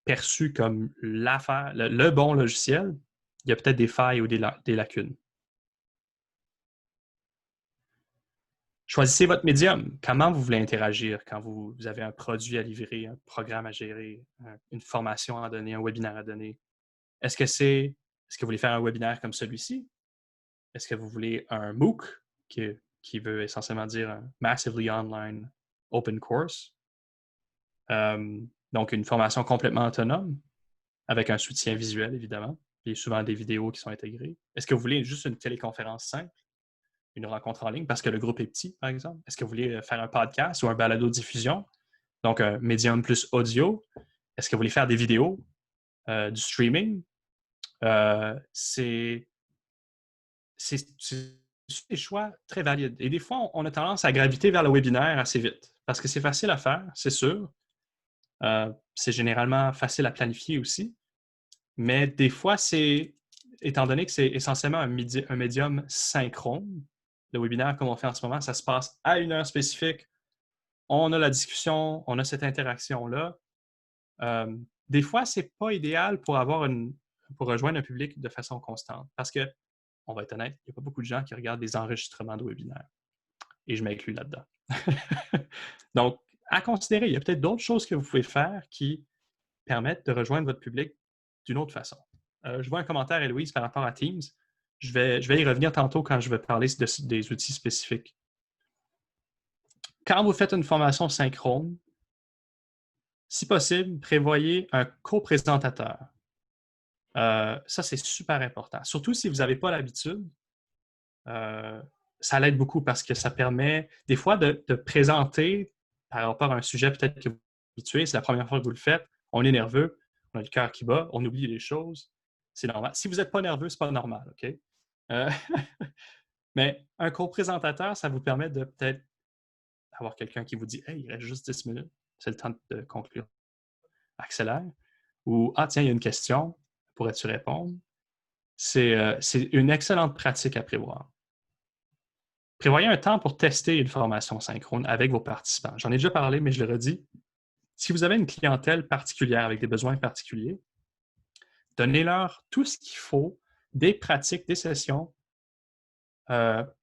perçu comme l'affaire, le bon logiciel, il y a peut-être des failles ou des lacunes. Choisissez votre médium. Comment vous voulez interagir quand vous avez un produit à livrer, un programme à gérer, une formation à donner, un webinaire à donner. Est-ce que vous voulez faire un webinaire comme celui-ci? Est-ce que vous voulez un MOOC qui veut essentiellement dire un Massively Online Open Course? Donc, une formation complètement autonome avec un soutien visuel, évidemment, et souvent des vidéos qui sont intégrées. Est-ce que vous voulez juste une téléconférence simple, une rencontre en ligne parce que le groupe est petit, par exemple? Est-ce que vous voulez faire un podcast ou un balado-diffusion? Donc, un médium plus audio. Est-ce que vous voulez faire des vidéos, du streaming? C'est des choix très valides. Et des fois, on a tendance à graviter vers le webinaire assez vite parce que c'est facile à faire, c'est sûr. C'est généralement facile à planifier aussi. Mais des fois, étant donné que c'est essentiellement un médium synchrone, le webinaire comme on fait en ce moment, ça se passe à une heure spécifique. On a la discussion, on a cette interaction-là. Des fois, ce n'est pas idéal pour rejoindre un public de façon constante. Parce que, on va être honnête, il n'y a pas beaucoup de gens qui regardent des enregistrements de webinaires. Et je m'inclus là-dedans. Donc, à considérer, il y a peut-être d'autres choses que vous pouvez faire qui permettent de rejoindre votre public d'une autre façon. Je vois un commentaire, Héloïse, par rapport à Teams. Je vais y revenir tantôt quand je vais parler des outils spécifiques. Quand vous faites une formation synchrone, si possible, prévoyez un co-présentateur. Ça, c'est super important. Surtout si vous n'avez pas l'habitude, ça l'aide beaucoup parce que ça permet des fois de présenter par rapport à un sujet peut-être que vous habituez. C'est la première fois que vous le faites. On est nerveux, on a le cœur qui bat, on oublie les choses. C'est normal. Si vous n'êtes pas nerveux, ce n'est pas normal, OK? Mais un co-présentateur, ça vous permet de peut-être avoir quelqu'un qui vous dit « Hey, il reste juste 10 minutes, c'est le temps de conclure. Accélère. » Ou « Ah, tiens, il y a une question, pourrais-tu répondre? » C'est une excellente pratique à prévoir. Prévoyez un temps pour tester une formation synchrone avec vos participants. J'en ai déjà parlé, mais je le redis. Si vous avez une clientèle particulière avec des besoins particuliers, donnez-leur tout ce qu'il faut, des pratiques, des sessions,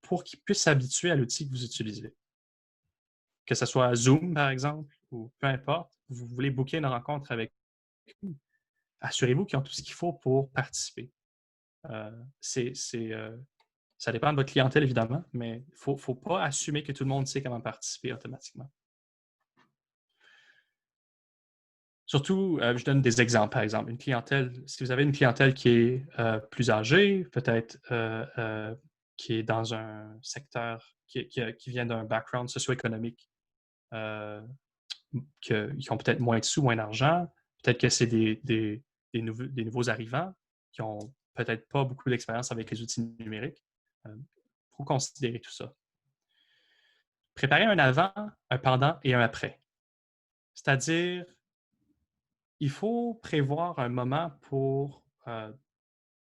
pour qu'ils puissent s'habituer à l'outil que vous utilisez. Que ce soit Zoom, par exemple, ou peu importe, vous voulez booker une rencontre avec eux, assurez-vous qu'ils ont tout ce qu'il faut pour participer. Ça dépend de votre clientèle, évidemment, mais il ne faut pas assumer que tout le monde sait comment participer automatiquement. Surtout, je donne des exemples, par exemple. Si vous avez une clientèle qui est plus âgée, peut-être qui est dans un secteur qui vient d'un background socio-économique, qui ont peut-être moins de sous, moins d'argent, peut-être que c'est des nouveaux arrivants qui n'ont peut-être pas beaucoup d'expérience avec les outils numériques. Il faut considérer tout ça. Préparer un avant, un pendant et un après. C'est-à-dire, il faut prévoir un moment pour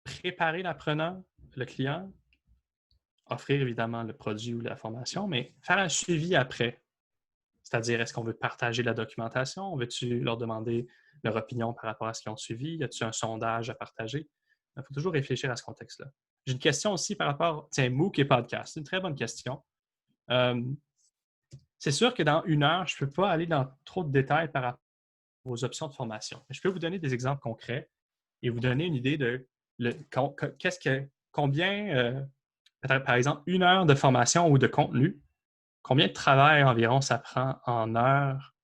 préparer l'apprenant, le client, offrir évidemment le produit ou la formation, mais faire un suivi après. C'est-à-dire, est-ce qu'on veut partager la documentation? On veut-tu leur demander leur opinion par rapport à ce qu'ils ont suivi? Y a-t-il un sondage à partager? Il faut toujours réfléchir à ce contexte-là. J'ai une question aussi par rapport, tiens, MOOC et podcast. C'est une très bonne question. C'est sûr que dans une heure, je ne peux pas aller dans trop de détails par rapport aux options de formation. Je peux vous donner des exemples concrets et vous donner une idée de combien, par exemple, une heure de formation ou de contenu, combien de travail environ ça prend en heures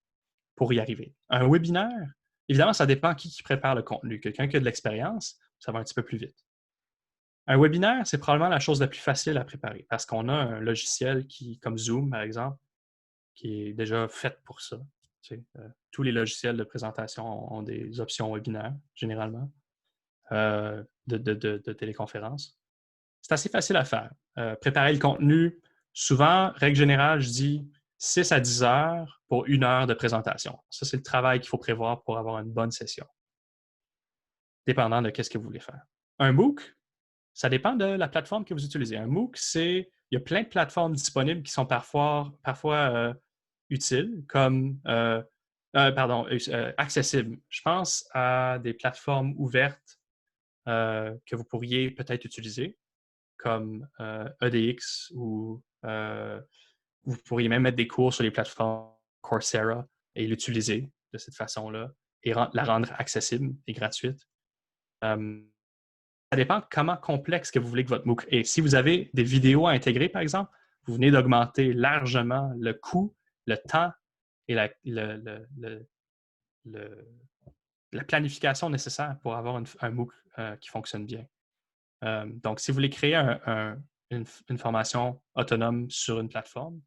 pour y arriver. Un webinaire, évidemment, ça dépend qui prépare le contenu. Quelqu'un qui a de l'expérience, ça va un petit peu plus vite. Un webinaire, c'est probablement la chose la plus facile à préparer parce qu'on a un logiciel comme Zoom, par exemple, qui est déjà fait pour ça. Tous les logiciels de présentation ont des options webinaires, généralement, de téléconférence. C'est assez facile à faire. Préparer le contenu, souvent, règle générale, je dis 6 à 10 heures pour une heure de présentation. Ça, c'est le travail qu'il faut prévoir pour avoir une bonne session, dépendant de ce que vous voulez faire. Un MOOC, ça dépend de la plateforme que vous utilisez. Un MOOC, il y a plein de plateformes disponibles qui sont parfois utiles, comme accessibles. Je pense à des plateformes ouvertes que vous pourriez peut-être utiliser, comme EDX ou Vous pourriez même mettre des cours sur les plateformes Coursera et l'utiliser de cette façon-là et la rendre accessible et gratuite. Ça dépend comment complexe que vous voulez que votre MOOC est. Si vous avez des vidéos à intégrer, par exemple, vous venez d'augmenter largement le coût, le temps et la planification nécessaire pour avoir un MOOC qui fonctionne bien. Donc, si vous voulez créer une formation autonome sur une plateforme,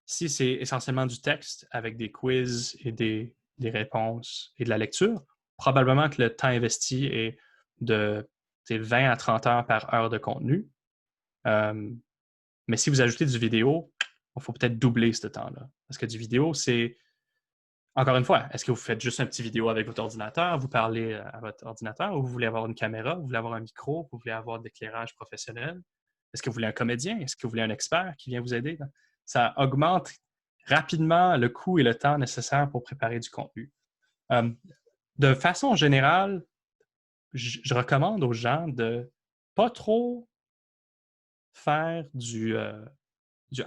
si c'est essentiellement du texte avec des quiz et des réponses et de la lecture, probablement que le temps investi est de 20 à 30 heures par heure de contenu. Mais si vous ajoutez du vidéo, il faut peut-être doubler ce temps-là. Parce que du vidéo, c'est... Encore une fois, est-ce que vous faites juste un petit vidéo avec votre ordinateur, vous parlez à votre ordinateur, ou vous voulez avoir une caméra, vous voulez avoir un micro, vous voulez avoir de l'éclairage professionnel? Est-ce que vous voulez un comédien? Est-ce que vous voulez un expert qui vient vous aider? Ça augmente rapidement le coût et le temps nécessaires pour préparer du contenu. De façon générale, je recommande aux gens de pas trop faire du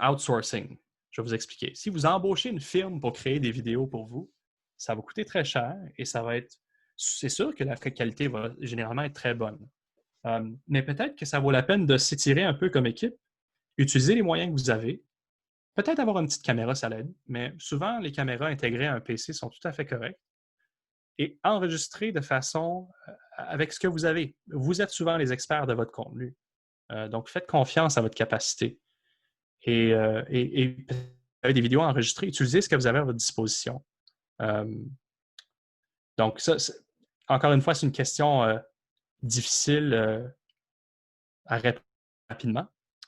outsourcing. Je vais vous expliquer. Si vous embauchez une firme pour créer des vidéos pour vous, ça va coûter très cher et ça va être... C'est sûr que la qualité va généralement être très bonne. Mais peut-être que ça vaut la peine de s'étirer un peu comme équipe, utiliser les moyens que vous avez, peut-être avoir une petite caméra, ça l'aide, mais souvent, les caméras intégrées à un PC sont tout à fait correctes et enregistrer de façon avec ce que vous avez. Vous êtes souvent les experts de votre contenu. Donc, faites confiance à votre capacité. Et avec des vidéos enregistrées, utilisez ce que vous avez à votre disposition. Donc, ça, encore une fois, c'est une question difficile à répondre rapidement.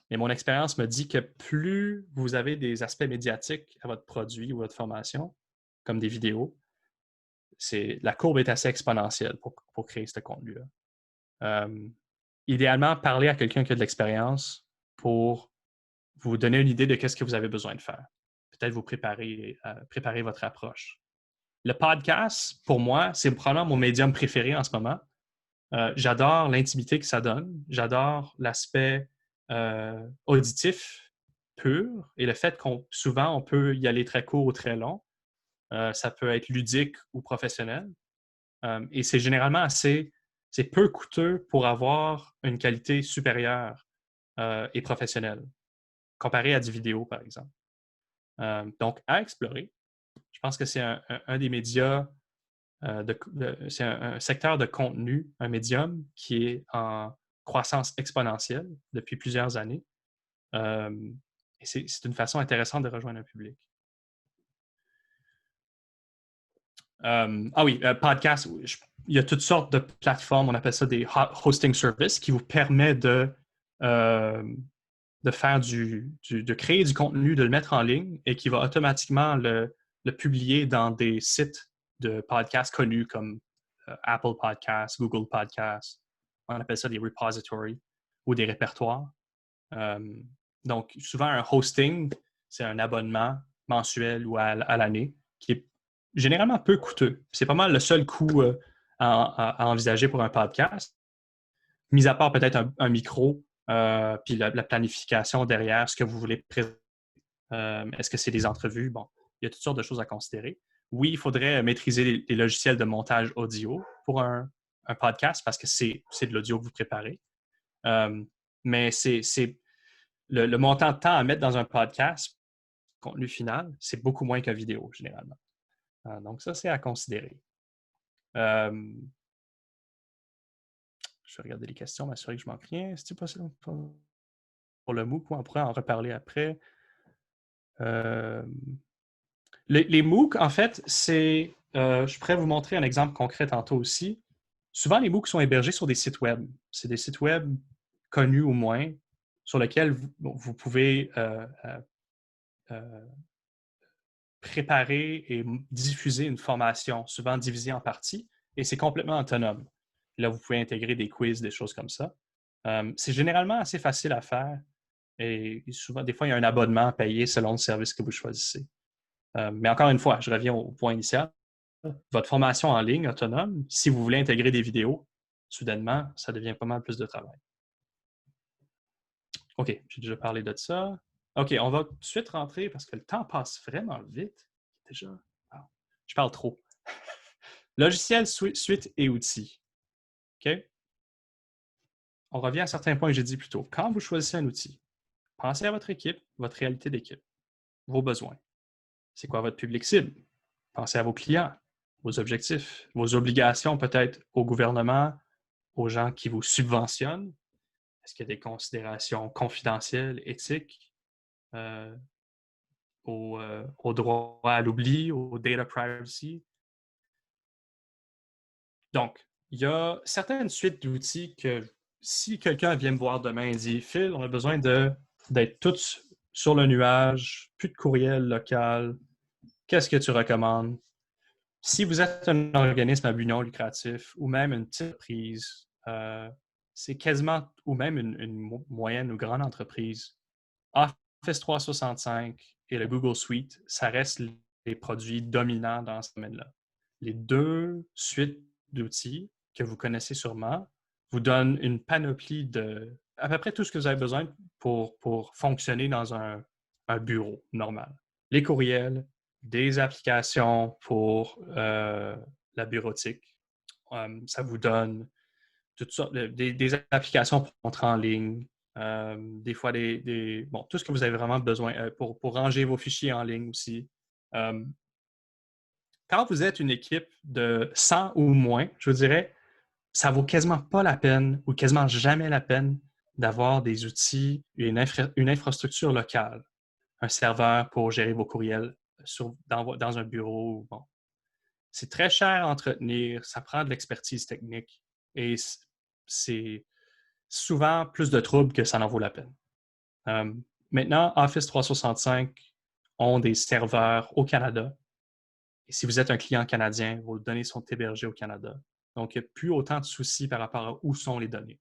Mais mon expérience me dit que plus vous avez des aspects médiatiques à votre produit ou votre formation, comme des vidéos, la courbe est assez exponentielle pour créer ce contenu-là. Idéalement, parlez à quelqu'un qui a de l'expérience pour vous donner une idée de ce que vous avez besoin de faire. Peut-être vous préparer votre approche. Le podcast, pour moi, c'est probablement mon médium préféré en ce moment. J'adore l'intimité que ça donne. J'adore l'aspect auditif pur et le fait qu'on souvent on peut y aller très court ou très long. Ça peut être ludique ou professionnel. Et c'est généralement c'est peu coûteux pour avoir une qualité supérieure et professionnelle, comparé à du vidéo, par exemple. Donc, à explorer. Je pense que c'est un des médias, c'est un secteur de contenu, un médium qui est en croissance exponentielle depuis plusieurs années. Et c'est une façon intéressante de rejoindre un public. Podcast, il y a toutes sortes de plateformes, on appelle ça des hosting services, qui vous permet de faire de créer du contenu, de le mettre en ligne et qui va automatiquement le publier dans des sites de podcasts connus comme Apple Podcasts, Google Podcasts. On appelle ça des repositories ou des répertoires. Donc, souvent, un hosting, c'est un abonnement mensuel ou à l'année qui est généralement peu coûteux. C'est pas mal le seul coût à envisager pour un podcast, mis à part peut-être un micro, puis la planification derrière, ce que vous voulez présenter. Est-ce que c'est des entrevues? Bon, il y a toutes sortes de choses à considérer. Oui, il faudrait maîtriser les logiciels de montage audio pour un podcast parce que c'est de l'audio que vous préparez. Mais le montant de temps à mettre dans un podcast, contenu final, c'est beaucoup moins qu'une vidéo, généralement. Donc, ça, c'est à considérer. Je vais regarder les questions, m'assurer que je manque rien. C'est-tu possible pour le MOOC? On pourrait en reparler après. Les MOOC, en fait, je pourrais vous montrer un exemple concret tantôt aussi. Souvent, les MOOC sont hébergés sur des sites web. C'est des sites web connus au moins, sur lesquels vous pouvez préparer et diffuser une formation, souvent divisée en parties, et c'est complètement autonome. Là, vous pouvez intégrer des quiz, des choses comme ça. C'est généralement assez facile à faire et souvent, des fois, il y a un abonnement à payer selon le service que vous choisissez. Mais encore une fois, je reviens au point initial. Votre formation en ligne autonome, si vous voulez intégrer des vidéos, soudainement, ça devient pas mal plus de travail. OK, j'ai déjà parlé de ça. OK, on va tout de suite rentrer parce que le temps passe vraiment vite. Déjà, wow, je parle trop. Logiciel, suite et outils. OK? On revient à certains points que j'ai dit plus tôt. Quand vous choisissez un outil, pensez à votre équipe, votre réalité d'équipe, vos besoins. C'est quoi votre public cible? Pensez à vos clients, vos objectifs, vos obligations peut-être au gouvernement, aux gens qui vous subventionnent. Est-ce qu'il y a des considérations confidentielles, éthiques, euh, au droit à l'oubli, au data privacy? Donc, il y a certaines suites d'outils que si quelqu'un vient me voir demain et dit Phil, on a besoin d'être tous sur le nuage, plus de courriel local, qu'est-ce que tu recommandes? Si vous êtes un organisme à but non lucratif ou même une petite entreprise, c'est quasiment, ou même une moyenne ou grande entreprise, Office 365 et le Google Suite, ça reste les produits dominants dans ce domaine-là. Les deux suites d'outils que vous connaissez sûrement vous donnent une panoplie de à peu près tout ce que vous avez besoin pour fonctionner dans un bureau normal. Les courriels, des applications pour la bureautique. Ça vous donne toutes sortes des applications pour montrer en ligne, des fois bon, tout ce que vous avez vraiment besoin pour ranger vos fichiers en ligne aussi. Quand vous êtes une équipe de 100 ou moins, je vous dirais, ça vaut quasiment pas la peine ou quasiment jamais la peine d'avoir des outils, une infrastructure locale, un serveur pour gérer vos courriels dans un bureau. Bon. C'est très cher à entretenir, ça prend de l'expertise technique et c'est souvent plus de troubles que ça n'en vaut la peine. Maintenant, Office 365 ont des serveurs au Canada. Et si vous êtes un client canadien, vos données sont hébergées au Canada. Donc, il n'y a plus autant de soucis par rapport à où sont les données.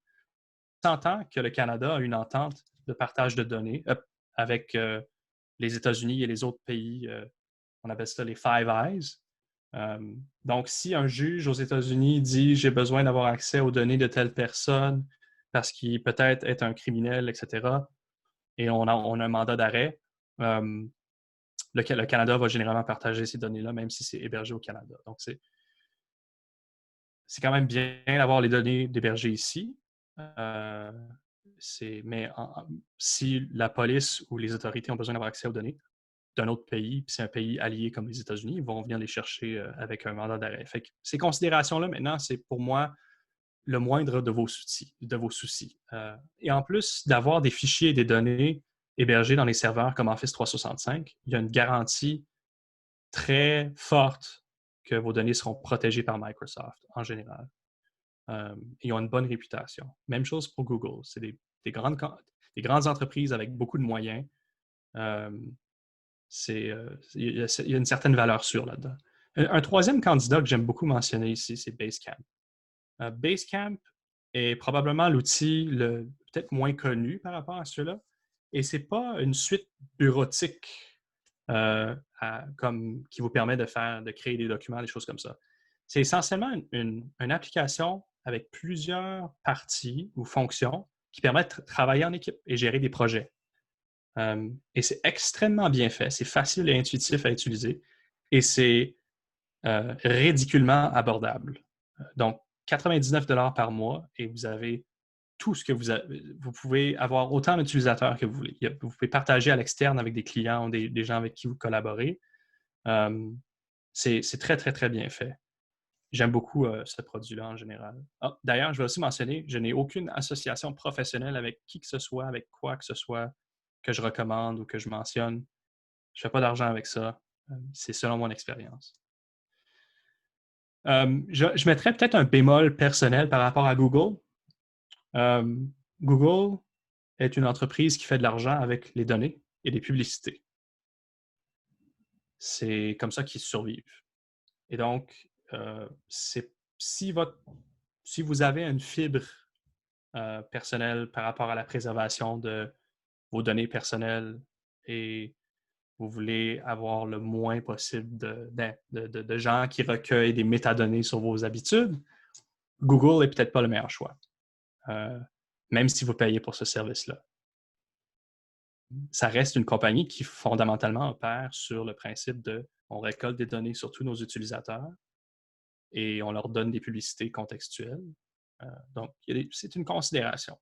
On s'entend que le Canada a une entente de partage de données avec les États-Unis et les autres pays. On appelle ça les Five Eyes. Donc, si un juge aux États-Unis dit j'ai besoin d'avoir accès aux données de telle personne parce qu'il peut-être est un criminel, etc., et on a un mandat d'arrêt, le Canada va généralement partager ces données-là, même si c'est hébergé au Canada. Donc, c'est quand même bien d'avoir les données d'héberger ici. Mais si la police ou les autorités ont besoin d'avoir accès aux données d'un autre pays, puis c'est un pays allié comme les États-Unis, ils vont venir les chercher avec un mandat d'arrêt. Fait que ces considérations-là, maintenant, c'est pour moi le moindre de vos soucis. Et en plus d'avoir des fichiers et des données hébergés dans les serveurs comme Office 365, il y a une garantie très forte que vos données seront protégées par Microsoft en général. Ils ont une bonne réputation. Même chose pour Google. C'est des grandes entreprises avec beaucoup de moyens. Il y a une certaine valeur sûre là-dedans. Un troisième candidat que j'aime beaucoup mentionner ici, c'est Basecamp. Basecamp est probablement l'outil peut-être moins connu par rapport à ceux-là. Et ce n'est pas une suite bureautique qui vous permet de créer des documents, des choses comme ça. C'est essentiellement une application avec plusieurs parties ou fonctions qui permettent de travailler en équipe et gérer des projets. Et c'est extrêmement bien fait, c'est facile et intuitif à utiliser et c'est ridiculement abordable. Donc, 99 $ par mois et vous avez tout ce que vous avez. Vous pouvez avoir autant d'utilisateurs que vous voulez. Vous pouvez partager à l'externe avec des clients ou des gens avec qui vous collaborez. C'est très, très, très bien fait. J'aime beaucoup ce produit-là en général. D'ailleurs, je vais aussi mentionner, je n'ai aucune association professionnelle avec qui que ce soit, avec quoi que ce soit que je recommande ou que je mentionne. Je ne fais pas d'argent avec ça. C'est selon mon expérience. Je mettrais peut-être un bémol personnel par rapport à Google. Google est une entreprise qui fait de l'argent avec les données et les publicités. C'est comme ça qu'ils survivent. Et donc, si vous avez une fibre personnelle par rapport à la préservation de vos données personnelles et vous voulez avoir le moins possible de gens qui recueillent des métadonnées sur vos habitudes, Google n'est peut-être pas le meilleur choix, même si vous payez pour ce service-là. ça reste une compagnie qui fondamentalement opère sur le principe de on récolte des données sur tous nos utilisateurs et on leur donne des publicités contextuelles. Donc, c'est une considération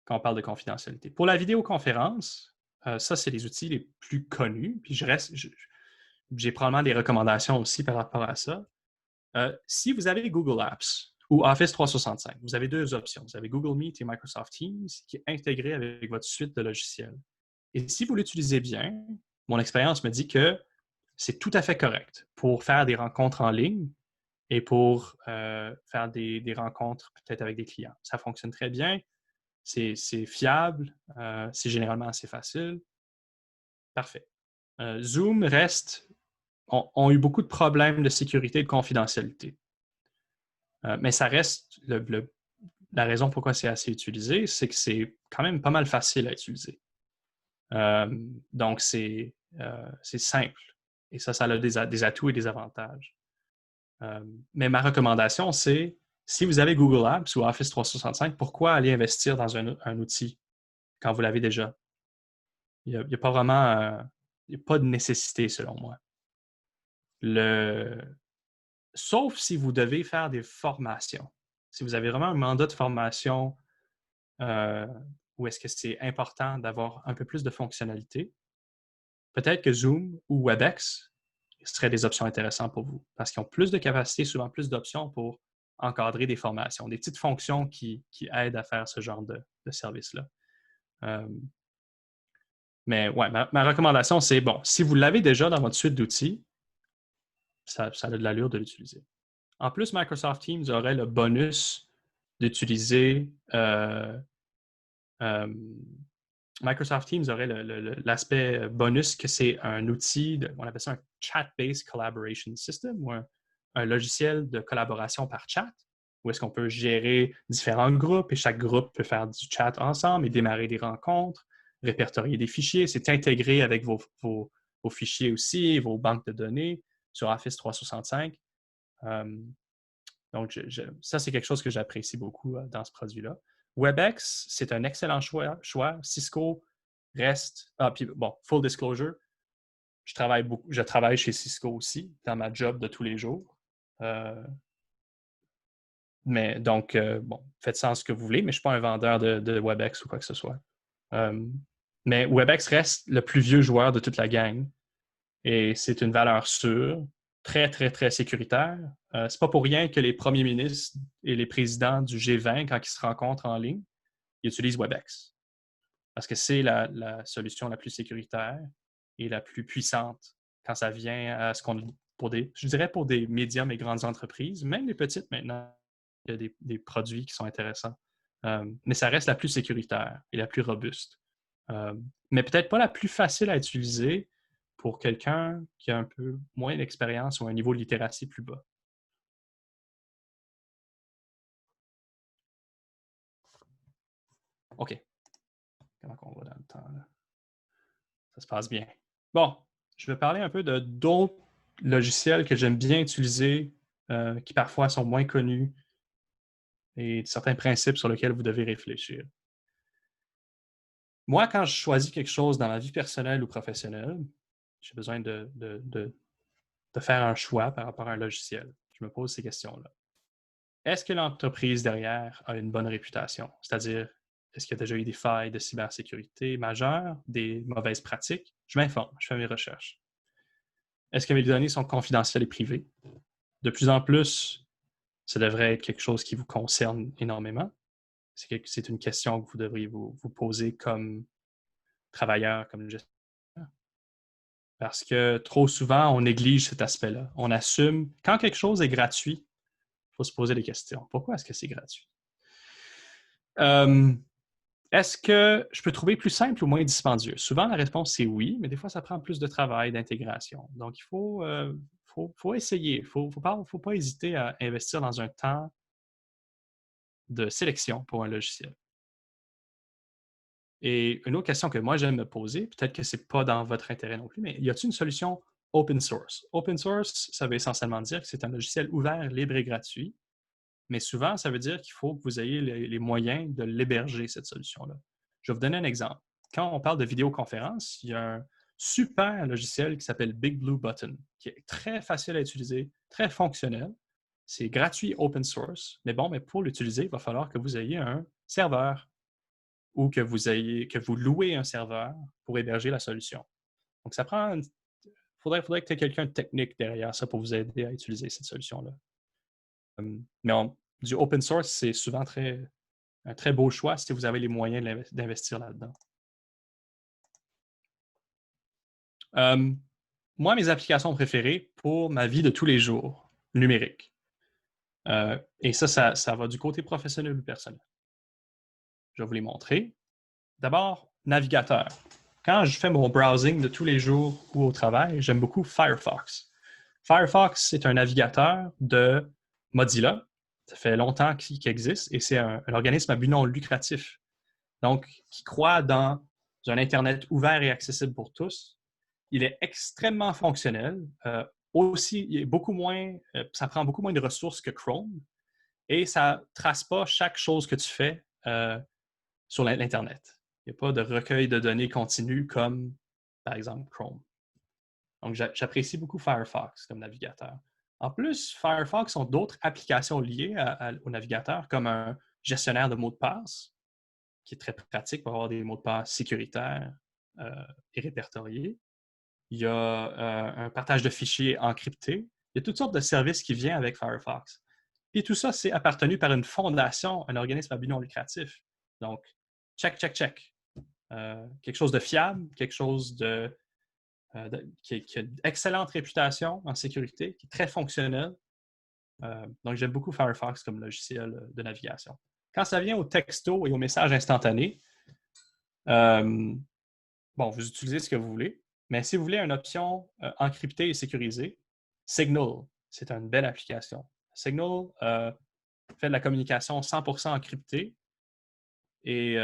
quand on parle de confidentialité. Pour la vidéoconférence, ça, c'est les outils les plus connus. Puis j'ai probablement des recommandations aussi par rapport à ça. Si vous avez Google Apps ou Office 365, vous avez deux options. Vous avez Google Meet et Microsoft Teams qui est intégré avec votre suite de logiciels. Et si vous l'utilisez bien, mon expérience me dit que c'est tout à fait correct pour faire des rencontres en ligne et pour faire des rencontres peut-être avec des clients. Ça fonctionne très bien, c'est fiable, c'est généralement assez facile. Parfait. Zoom ont eu beaucoup de problèmes de sécurité et de confidentialité. Mais ça reste la raison pourquoi c'est assez utilisé, c'est que c'est quand même pas mal facile à utiliser. Donc, c'est simple. Et ça a des atouts et des avantages. Mais ma recommandation, c'est si vous avez Google Apps ou Office 365, pourquoi aller investir dans un outil quand vous l'avez déjà? Il n'y a pas vraiment il n'y a pas de nécessité, selon moi. Sauf si vous devez faire des formations. Si vous avez vraiment un mandat de formation où est-ce que c'est important d'avoir un peu plus de fonctionnalité, peut-être que Zoom ou WebEx seraient des options intéressantes pour vous parce qu'ils ont plus de capacité, souvent plus d'options pour encadrer des formations, des petites fonctions qui aident à faire ce genre de service-là. Mais ouais, ma recommandation, c'est bon, si vous l'avez déjà dans votre suite d'outils, ça a de l'allure de l'utiliser. En plus, Microsoft Teams aurait le bonus d'utiliser Microsoft Teams aurait l'aspect bonus que c'est un outil, on appelle ça un chat-based collaboration system ou un logiciel de collaboration par chat où est-ce qu'on peut gérer différents groupes et chaque groupe peut faire du chat ensemble et démarrer des rencontres, répertorier des fichiers. C'est intégré avec vos fichiers aussi, vos banques de données sur Office 365. Donc, ça, c'est quelque chose que j'apprécie beaucoup dans ce produit-là. WebEx, c'est un excellent choix. Cisco reste... Ah, puis bon, full disclosure, je travaille chez Cisco aussi, dans ma job de tous les jours. Mais donc, bon, faites ça en ce que vous voulez, mais je ne suis pas un vendeur de WebEx ou quoi que ce soit. Mais WebEx reste le plus vieux joueur de toute la gang. Et c'est une valeur sûre, très, très, très sécuritaire. C'est pas pour rien que les premiers ministres et les présidents du G20, quand ils se rencontrent en ligne, ils utilisent WebEx. Parce que c'est la solution la plus sécuritaire et la plus puissante quand ça vient à je dirais pour des médiums et grandes entreprises, même les petites maintenant, il y a des produits qui sont intéressants. Mais ça reste la plus sécuritaire et la plus robuste. Mais peut-être pas la plus facile à utiliser pour quelqu'un qui a un peu moins d'expérience ou un niveau de littératie plus bas. OK. Comment on va dans le temps, là? Ça se passe bien. Bon, je vais parler un peu d'autres logiciels que j'aime bien utiliser, qui parfois sont moins connus, et certains principes sur lesquels vous devez réfléchir. Moi, quand je choisis quelque chose dans ma vie personnelle ou professionnelle, j'ai besoin de faire un choix par rapport à un logiciel. Je me pose ces questions-là. Est-ce que l'entreprise derrière a une bonne réputation? C'est-à-dire, est-ce qu'il y a déjà eu des failles de cybersécurité majeures, des mauvaises pratiques? Je m'informe, je fais mes recherches. Est-ce que mes données sont confidentielles et privées? De plus en plus, ça devrait être quelque chose qui vous concerne énormément. C'est une question que vous devriez vous poser comme travailleur, comme gestionnaire. Parce que trop souvent, on néglige cet aspect-là. On assume, quand quelque chose est gratuit, il faut se poser des questions. Pourquoi est-ce que c'est gratuit? Est-ce que je peux trouver plus simple ou moins dispendieux? Souvent, la réponse, c'est oui, mais des fois, ça prend plus de travail, d'intégration. Donc, il faut essayer. Il ne faut pas hésiter à investir dans un temps de sélection pour un logiciel. Et une autre question que moi, j'aime me poser, peut-être que ce n'est pas dans votre intérêt non plus, mais y a-t-il une solution open source? Open source, ça veut essentiellement dire que c'est un logiciel ouvert, libre et gratuit, mais souvent, ça veut dire qu'il faut que vous ayez les moyens de l'héberger, cette solution-là. Je vais vous donner un exemple. Quand on parle de vidéoconférence, il y a un super logiciel qui s'appelle Big Blue Button, qui est très facile à utiliser, très fonctionnel. C'est gratuit, open source. Mais pour l'utiliser, il va falloir que vous ayez un serveur ou que vous louez un serveur pour héberger la solution. Donc, ça prend... faudrait que tu aies quelqu'un de technique derrière ça pour vous aider à utiliser cette solution-là. Mais du open source, c'est souvent un très beau choix si vous avez les moyens d'investir là-dedans. Moi, mes applications préférées pour ma vie de tous les jours, numérique. Et ça va du côté professionnel ou personnel. Je vais vous les montrer. D'abord, navigateur. Quand je fais mon browsing de tous les jours ou au travail, j'aime beaucoup Firefox. Firefox, c'est un navigateur de Mozilla. Ça fait longtemps qu'il existe et c'est un organisme à but non lucratif. Donc, qui croit dans un Internet ouvert et accessible pour tous. Il est extrêmement fonctionnel. Aussi, il est ça prend beaucoup moins de ressources que Chrome et ça ne trace pas chaque chose que tu fais sur l'Internet. Il n'y a pas de recueil de données continu comme, par exemple, Chrome. Donc, j'apprécie beaucoup Firefox comme navigateur. En plus, Firefox ont d'autres applications liées au navigateur, comme un gestionnaire de mots de passe, qui est très pratique pour avoir des mots de passe sécuritaires et répertoriés. Il y a un partage de fichiers encryptés. Il y a toutes sortes de services qui viennent avec Firefox. Et tout ça, c'est appartenu par une fondation, un organisme à but non lucratif. Donc, check. Quelque chose de fiable, quelque chose qui a une excellente réputation en sécurité, qui est très fonctionnel. Donc, j'aime beaucoup Firefox comme logiciel de navigation. Quand ça vient aux textos et aux messages instantanés, vous utilisez ce que vous voulez, mais si vous voulez une option encryptée et sécurisée, Signal, c'est une belle application. Signal fait de la communication 100% encryptée et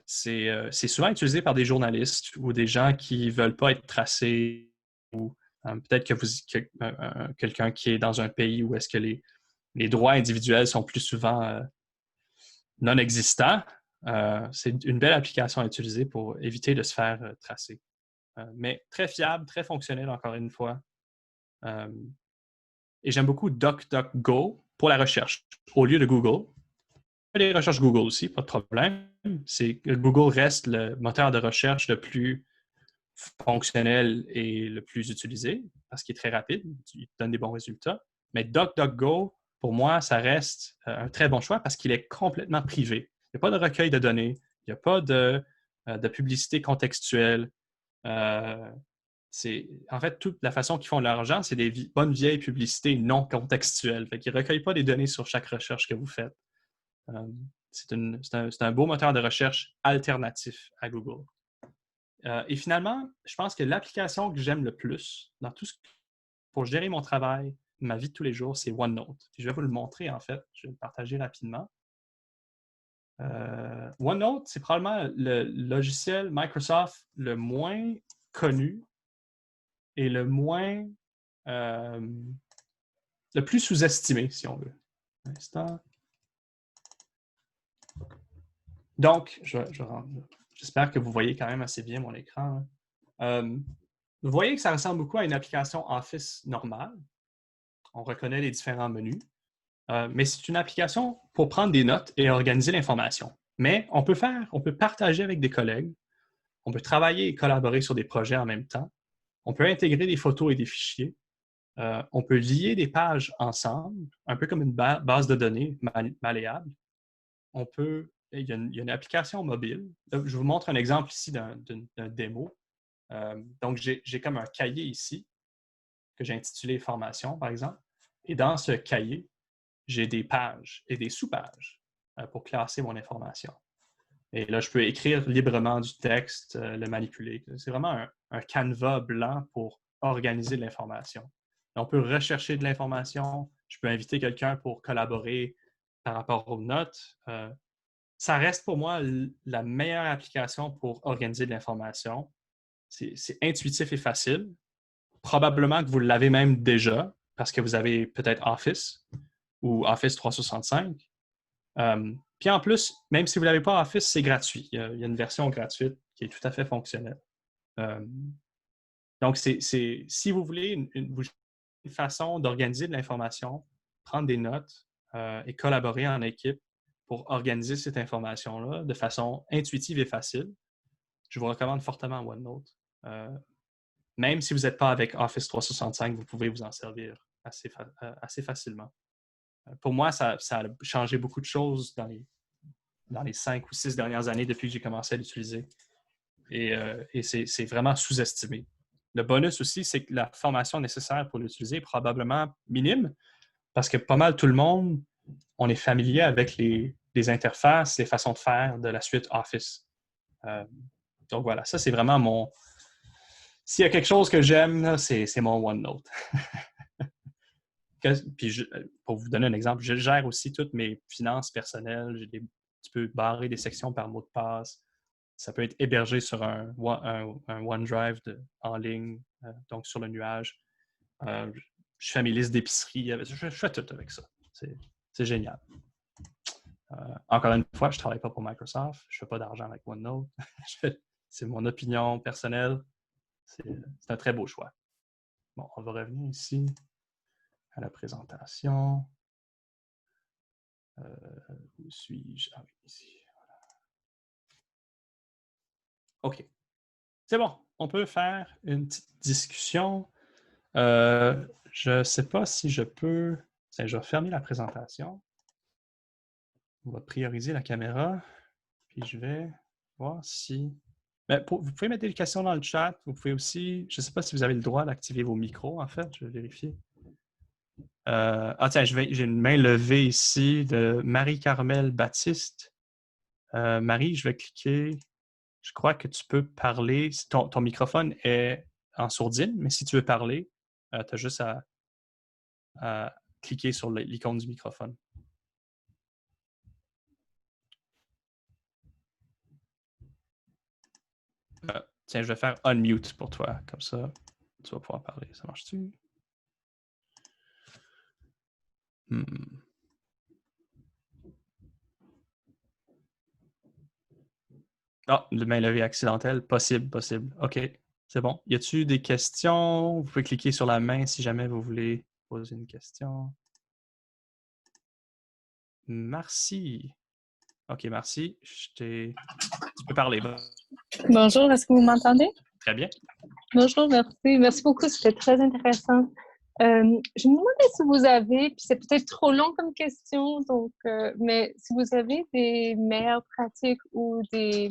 c'est souvent utilisé par des journalistes ou des gens qui ne veulent pas être tracés ou peut-être que quelqu'un qui est dans un pays où est-ce que les droits individuels sont plus souvent non existants. C'est une belle application à utiliser pour éviter de se faire tracer. Mais très fiable, très fonctionnel encore une fois. Et j'aime beaucoup DuckDuckGo pour la recherche au lieu de Google. Les recherches Google aussi, pas de problème. Google reste le moteur de recherche le plus fonctionnel et le plus utilisé parce qu'il est très rapide, il donne des bons résultats. Mais DuckDuckGo, pour moi, ça reste un très bon choix parce qu'il est complètement privé. Il n'y a pas de recueil de données, il n'y a pas de publicité contextuelle. En fait, toute la façon qu'ils font de l'argent, c'est des bonnes vieilles publicités non contextuelles. Ils ne recueillent pas des données sur chaque recherche que vous faites. C'est un beau moteur de recherche alternatif à Google. Et finalement, je pense que l'application que j'aime le plus dans tout pour gérer mon travail, ma vie de tous les jours, c'est OneNote. Puis je vais vous le montrer, en fait. Je vais le partager rapidement. OneNote, c'est probablement le logiciel Microsoft le moins connu et le plus sous-estimé, si on veut. Un instant. Donc, j'espère que vous voyez quand même assez bien mon écran. Vous voyez que ça ressemble beaucoup à une application Office normale. On reconnaît les différents menus. Mais c'est une application pour prendre des notes et organiser l'information. Mais on peut partager avec des collègues, on peut travailler et collaborer sur des projets en même temps, on peut intégrer des photos et des fichiers, on peut lier des pages ensemble, un peu comme une base de données malléable. Il y a une application mobile. Je vous montre un exemple ici d'un démo. Donc, j'ai comme un cahier ici que j'ai intitulé « Formation », par exemple. Et dans ce cahier, j'ai des pages et des sous-pages pour classer mon information. Et là, je peux écrire librement du texte, le manipuler. C'est vraiment un canevas blanc pour organiser de l'information. On peut rechercher de l'information. Je peux inviter quelqu'un pour collaborer par rapport aux notes. Ça reste pour moi la meilleure application pour organiser de l'information. C'est intuitif et facile. Probablement que vous l'avez même déjà parce que vous avez peut-être Office ou Office 365. Puis en plus, même si vous ne l'avez pas Office, c'est gratuit. Il y a une version gratuite qui est tout à fait fonctionnelle. Donc, si vous voulez une façon d'organiser de l'information, prendre des notes et collaborer en équipe pour organiser cette information-là de façon intuitive et facile, je vous recommande fortement OneNote. Même si vous n'êtes pas avec Office 365, vous pouvez vous en servir assez facilement. Pour moi, ça a changé beaucoup de choses dans les 5 ou 6 dernières années depuis que j'ai commencé à l'utiliser. Et c'est vraiment sous-estimé. Le bonus aussi, c'est que la formation nécessaire pour l'utiliser est probablement minime parce que pas mal tout le monde, on est familier avec les interfaces, les façons de faire de la suite Office. Donc voilà, ça c'est vraiment mon... S'il y a quelque chose que j'aime, c'est mon OneNote. Puis pour vous donner un exemple, je gère aussi toutes mes finances personnelles. Tu peux barrer des sections par mot de passe. Ça peut être hébergé sur un OneDrive en ligne, donc sur le nuage. Je fais mes listes d'épicerie. Je fais tout avec ça. C'est génial. Encore une fois, je ne travaille pas pour Microsoft. Je ne fais pas d'argent avec OneNote. C'est mon opinion personnelle. C'est un très beau choix. Bon, on va revenir ici à la présentation. Où suis-je? Ah oui, ici. Voilà. OK. C'est bon. On peut faire une petite discussion. Je ne sais pas si je peux... Tiens, je vais fermer la présentation. On va prioriser la caméra. Puis je vais voir si... vous pouvez mettre des questions dans le chat. Vous pouvez aussi... Je ne sais pas si vous avez le droit d'activer vos micros, en fait. Je vais vérifier. Tiens, j'ai une main levée ici de Marie-Carmel Baptiste. Marie, je vais cliquer. Je crois que tu peux parler. Ton microphone est en sourdine, mais si tu veux parler, tu as juste à cliquer sur l'icône du microphone. Tiens, je vais faire unmute pour toi. Comme ça, tu vas pouvoir parler. Ça marche-tu? Ah, le main levée accidentelle. Possible. OK, c'est bon. Y a-t-il des questions? Vous pouvez cliquer sur la main si jamais vous voulez poser une question. Merci. OK, merci. Tu peux parler. Bonjour, est-ce que vous m'entendez? Très bien. Bonjour, merci. Merci beaucoup, c'était très intéressant. Je me demandais si vous avez, puis c'est peut-être trop long comme question, donc, mais si vous avez des meilleures pratiques ou des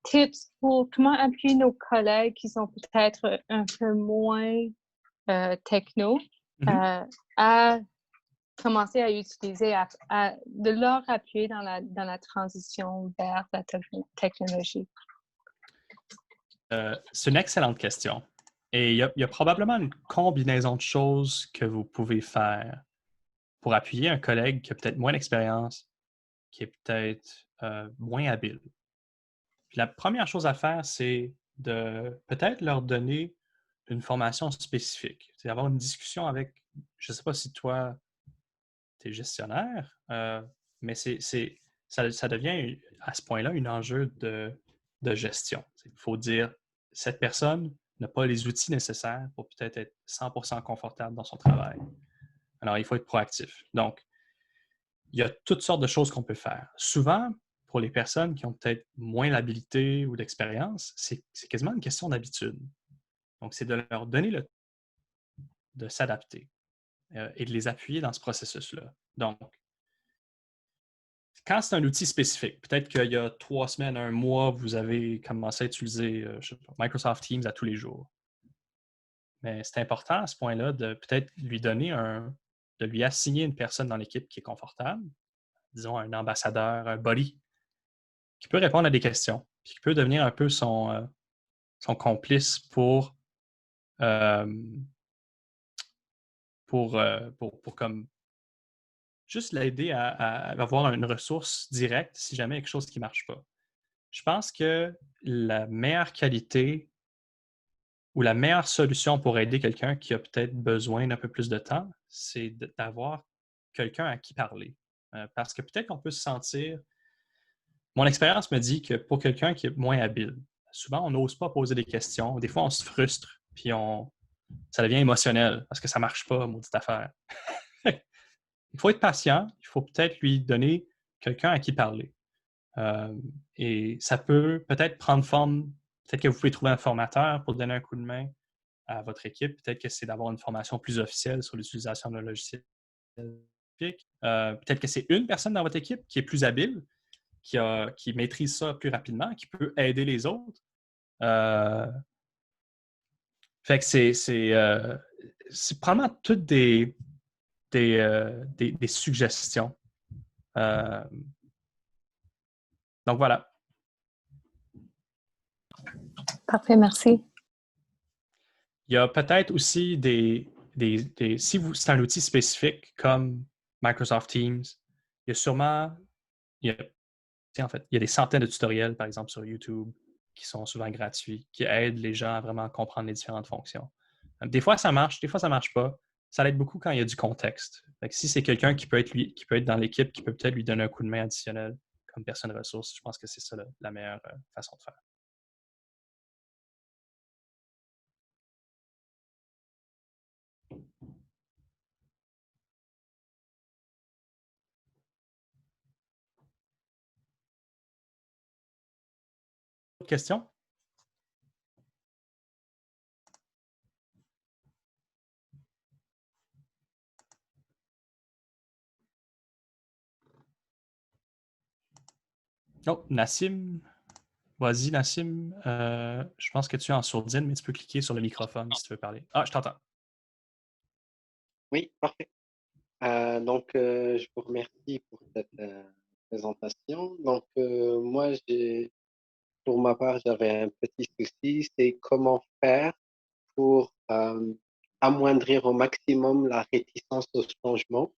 tips pour comment appuyer nos collègues qui sont peut-être un peu moins techno à commencer à utiliser, de leur appuyer dans la transition vers la technologie. C'est une excellente question. Et il y a probablement une combinaison de choses que vous pouvez faire pour appuyer un collègue qui a peut-être moins d'expérience, qui est peut-être moins habile. Puis la première chose à faire, c'est de peut-être leur donner une formation spécifique. C'est avoir une discussion avec, je ne sais pas si toi, tu es gestionnaire, mais ça devient à ce point-là un enjeu de gestion. Il faut dire, cette personne n'a pas les outils nécessaires pour peut-être être 100% confortable dans son travail. Alors, il faut être proactif. Donc, il y a toutes sortes de choses qu'on peut faire. Souvent, pour les personnes qui ont peut-être moins l'habilité ou d'expérience, c'est quasiment une question d'habitude. Donc, c'est de leur donner le temps de s'adapter et de les appuyer dans ce processus-là. Donc, quand c'est un outil spécifique, peut-être qu'il y a 3 semaines, 1 mois, vous avez commencé à utiliser Microsoft Teams à tous les jours. Mais c'est important à ce point-là de peut-être lui donner de lui assigner une personne dans l'équipe qui est confortable, disons un ambassadeur, un buddy, qui peut répondre à des questions, puis qui peut devenir un peu son complice pour comme juste l'aider à avoir une ressource directe si jamais il y a quelque chose qui ne marche pas. Je pense que la meilleure qualité ou la meilleure solution pour aider quelqu'un qui a peut-être besoin d'un peu plus de temps, c'est d'avoir quelqu'un à qui parler. Parce que peut-être qu'on peut se sentir... Mon expérience me dit que pour quelqu'un qui est moins habile, souvent, on n'ose pas poser des questions. Des fois, on se frustre, puis ça devient émotionnel parce que ça ne marche pas, maudite affaire. Il faut être patient. Il faut peut-être lui donner quelqu'un à qui parler. Et ça peut peut-être prendre forme. Peut-être que vous pouvez trouver un formateur pour donner un coup de main à votre équipe. Peut-être que c'est d'avoir une formation plus officielle sur l'utilisation d'un logiciel. Peut-être que c'est une personne dans votre équipe qui est plus habile, qui maîtrise ça plus rapidement, qui peut aider les autres. Fait que c'est probablement toutes des suggestions. Donc voilà. Parfait, merci. Il y a peut-être aussi si c'est un outil spécifique comme Microsoft Teams, il y a sûrement, il y a des centaines de tutoriels, par exemple, sur YouTube, qui sont souvent gratuits, qui aident les gens à vraiment comprendre les différentes fonctions. Des fois, ça marche, des fois, ça ne marche pas. Ça l'aide beaucoup quand il y a du contexte. Fait que si c'est quelqu'un qui peut être dans l'équipe, qui peut peut-être lui donner un coup de main additionnel comme personne ressource, je pense que c'est ça la meilleure façon de faire. Autre question? Oh, Nassim. Vas-y, Nassim. Je pense que tu es en sourdine, mais tu peux cliquer sur le microphone si tu veux parler. Ah, je t'entends. Oui, parfait. Je vous remercie pour cette présentation. Moi, pour ma part, j'avais un petit souci, c'est comment faire pour amoindrir au maximum la réticence au changement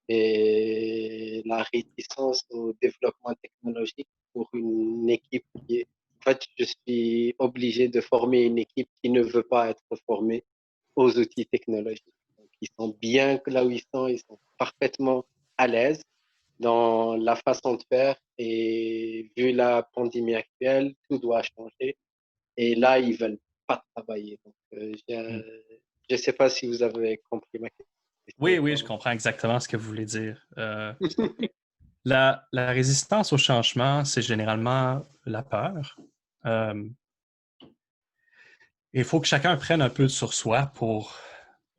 et la réticence au développement technologique pour une équipe qui est... En fait, je suis obligé de former une équipe qui ne veut pas être formée aux outils technologiques. Donc, ils sont bien là où ils sont parfaitement à l'aise dans la façon de faire et vu la pandémie actuelle, tout doit changer et là, ils veulent pas travailler. Je ne sais pas si vous avez compris ma question. Oui, je comprends exactement ce que vous voulez dire. La résistance au changement, c'est généralement la peur. Il faut que chacun prenne un peu sur soi pour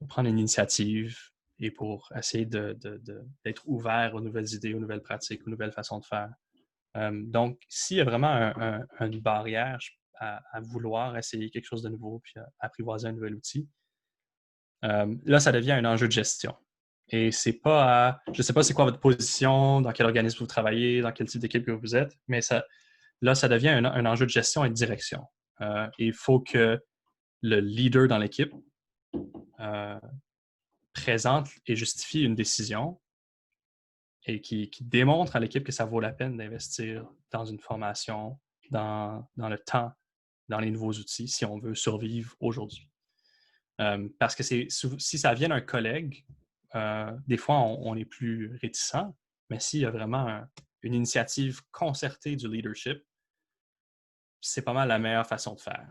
prendre une initiative et pour essayer d'être ouvert aux nouvelles idées, aux nouvelles pratiques, aux nouvelles façons de faire. Donc, s'il y a vraiment une barrière à vouloir essayer quelque chose de nouveau puis à apprivoiser un nouvel outil, là, ça devient un enjeu de gestion. Et c'est pas je ne sais pas c'est quoi votre position, dans quel organisme vous travaillez, dans quel type d'équipe que vous êtes, mais là, ça devient un enjeu de gestion et de direction. Il faut que le leader dans l'équipe présente et justifie une décision et qui démontre à l'équipe que ça vaut la peine d'investir dans une formation, dans le temps, dans les nouveaux outils, si on veut survivre aujourd'hui. Parce que si ça vient d'un collègue, des fois, on est plus réticent, mais s'il y a vraiment une initiative concertée du leadership, c'est pas mal la meilleure façon de faire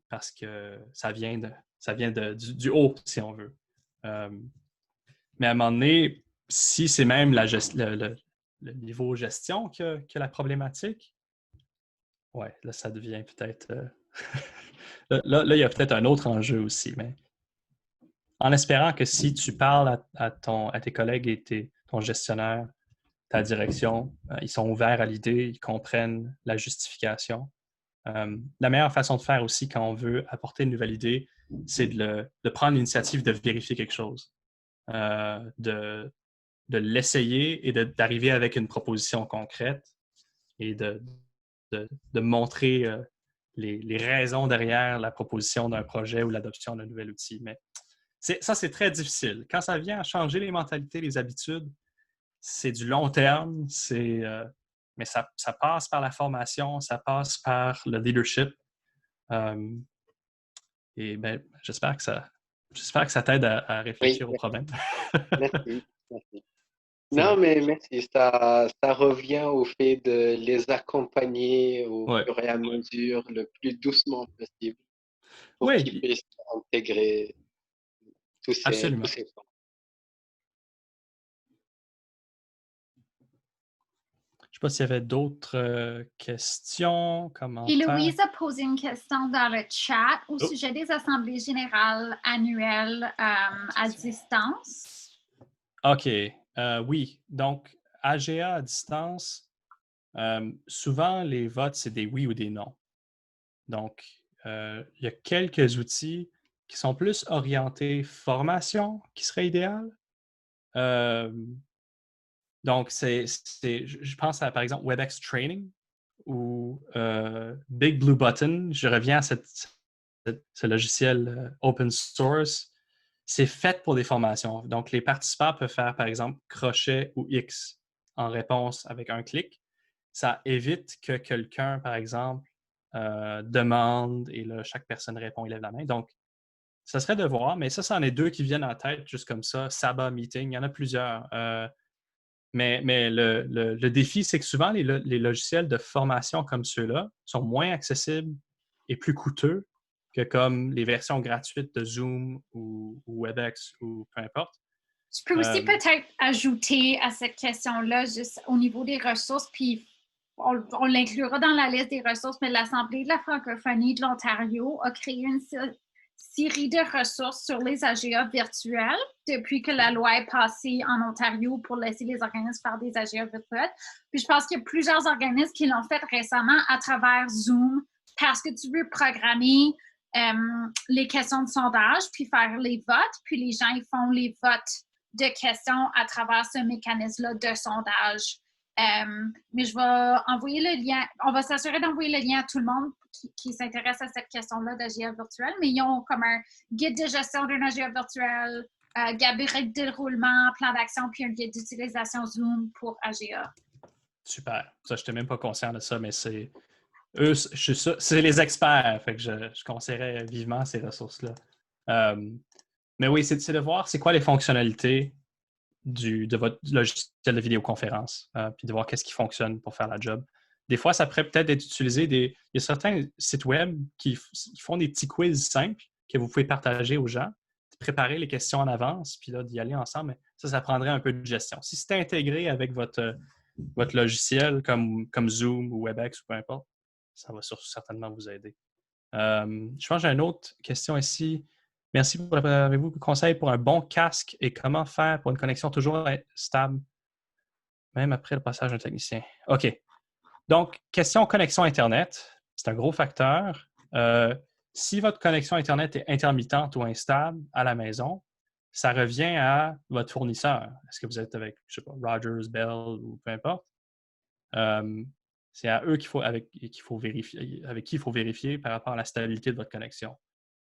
parce que ça vient du haut, si on veut. Mais à un moment donné, si c'est même le niveau gestion que la problématique, ouais, là, ça devient peut-être... là, il y a peut-être un autre enjeu aussi, mais en espérant que si tu parles à tes collègues et ton gestionnaire, ta direction, ils sont ouverts à l'idée, ils comprennent la justification. La meilleure façon de faire aussi quand on veut apporter une nouvelle idée, c'est de prendre l'initiative de vérifier quelque chose, de l'essayer et d'arriver avec une proposition concrète et de montrer les raisons derrière la proposition d'un projet ou l'adoption d'un nouvel outil. Mais ça, c'est très difficile. Quand ça vient à changer les mentalités, les habitudes, c'est du long terme, mais ça passe par la formation, ça passe par le leadership. Et ben, j'espère que ça t'aide à réfléchir au Oui, problème. merci. Non, mais merci. Ça revient au fait de les accompagner au Ouais. fur et à mesure, le plus doucement possible, pour Oui, qu'ils puissent intégrer tous absolument. ces points. Je ne sais pas s'il y avait d'autres questions, Et commentaires. Louise a posé une question dans le chat au Oh. sujet des assemblées générales annuelles à distance. OK. Oui. Donc, AGA à distance, souvent, les votes, c'est des oui ou des non. Donc, il y a quelques outils qui sont plus orientés formation qui serait idéal. Euh, donc, je pense à, par exemple, WebEx Training ou Big Blue Button. Je reviens à ce logiciel open source. C'est fait pour des formations. Donc, les participants peuvent faire, par exemple, crochet ou X en réponse avec un clic. Ça évite que quelqu'un, par exemple, demande et là, chaque personne répond, il lève la main. Donc, ça serait de voir, mais ça, c'en est deux qui viennent en tête, juste comme ça. Saba Meeting, il y en a plusieurs. Mais le défi, c'est que souvent, les logiciels de formation comme ceux-là sont moins accessibles et plus coûteux que comme les versions gratuites de Zoom ou WebEx ou peu importe. Je peux aussi Euh, peut-être ajouter à cette question-là, juste au niveau des ressources, puis on l'inclura dans la liste des ressources, mais l'Assemblée de la francophonie de l'Ontario a créé une série de ressources sur les AGA virtuels depuis que la loi est passée en Ontario pour laisser les organismes faire des AGA virtuels. Puis je pense qu'il y a plusieurs organismes qui l'ont fait récemment à travers Zoom parce que tu veux programmer les questions de sondage puis faire les votes, puis les gens ils font les votes de questions à travers ce mécanisme-là de sondage. Mais je vais envoyer le lien, on va s'assurer d'envoyer le lien à tout le monde qui s'intéresse à cette question-là d'AGA virtuel, mais ils ont comme un guide de gestion d'un AGA virtuel, gabarit de déroulement, plan d'action, puis un guide d'utilisation Zoom pour AGA. Super. Ça, je n'étais même pas conscient de ça, mais c'est eux, c'est les experts. Fait que je conseillerais vivement ces ressources-là. Mais oui, c'est de voir c'est quoi les fonctionnalités de votre logiciel de vidéoconférence, puis de voir qu'est-ce qui fonctionne pour faire la job. Des fois, ça pourrait peut-être être utilisé. Il y a certains sites web qui font des petits quiz simples que vous pouvez partager aux gens, préparer les questions en avance, puis là, d'y aller ensemble. Mais ça prendrait un peu de gestion. Si c'est intégré avec votre logiciel comme Zoom ou WebEx ou peu importe, ça va certainement vous aider. Je pense que j'ai une autre question ici. Merci pour avez-vous conseil pour un bon casque et comment faire pour une connexion toujours stable, même après le passage d'un technicien. OK. Donc, question connexion Internet, c'est un gros facteur. Si votre connexion Internet est intermittente ou instable à la maison, ça revient à votre fournisseur. Est-ce que vous êtes avec, je sais pas, Rogers, Bell ou peu importe? C'est à eux avec qui il faut vérifier par rapport à la stabilité de votre connexion.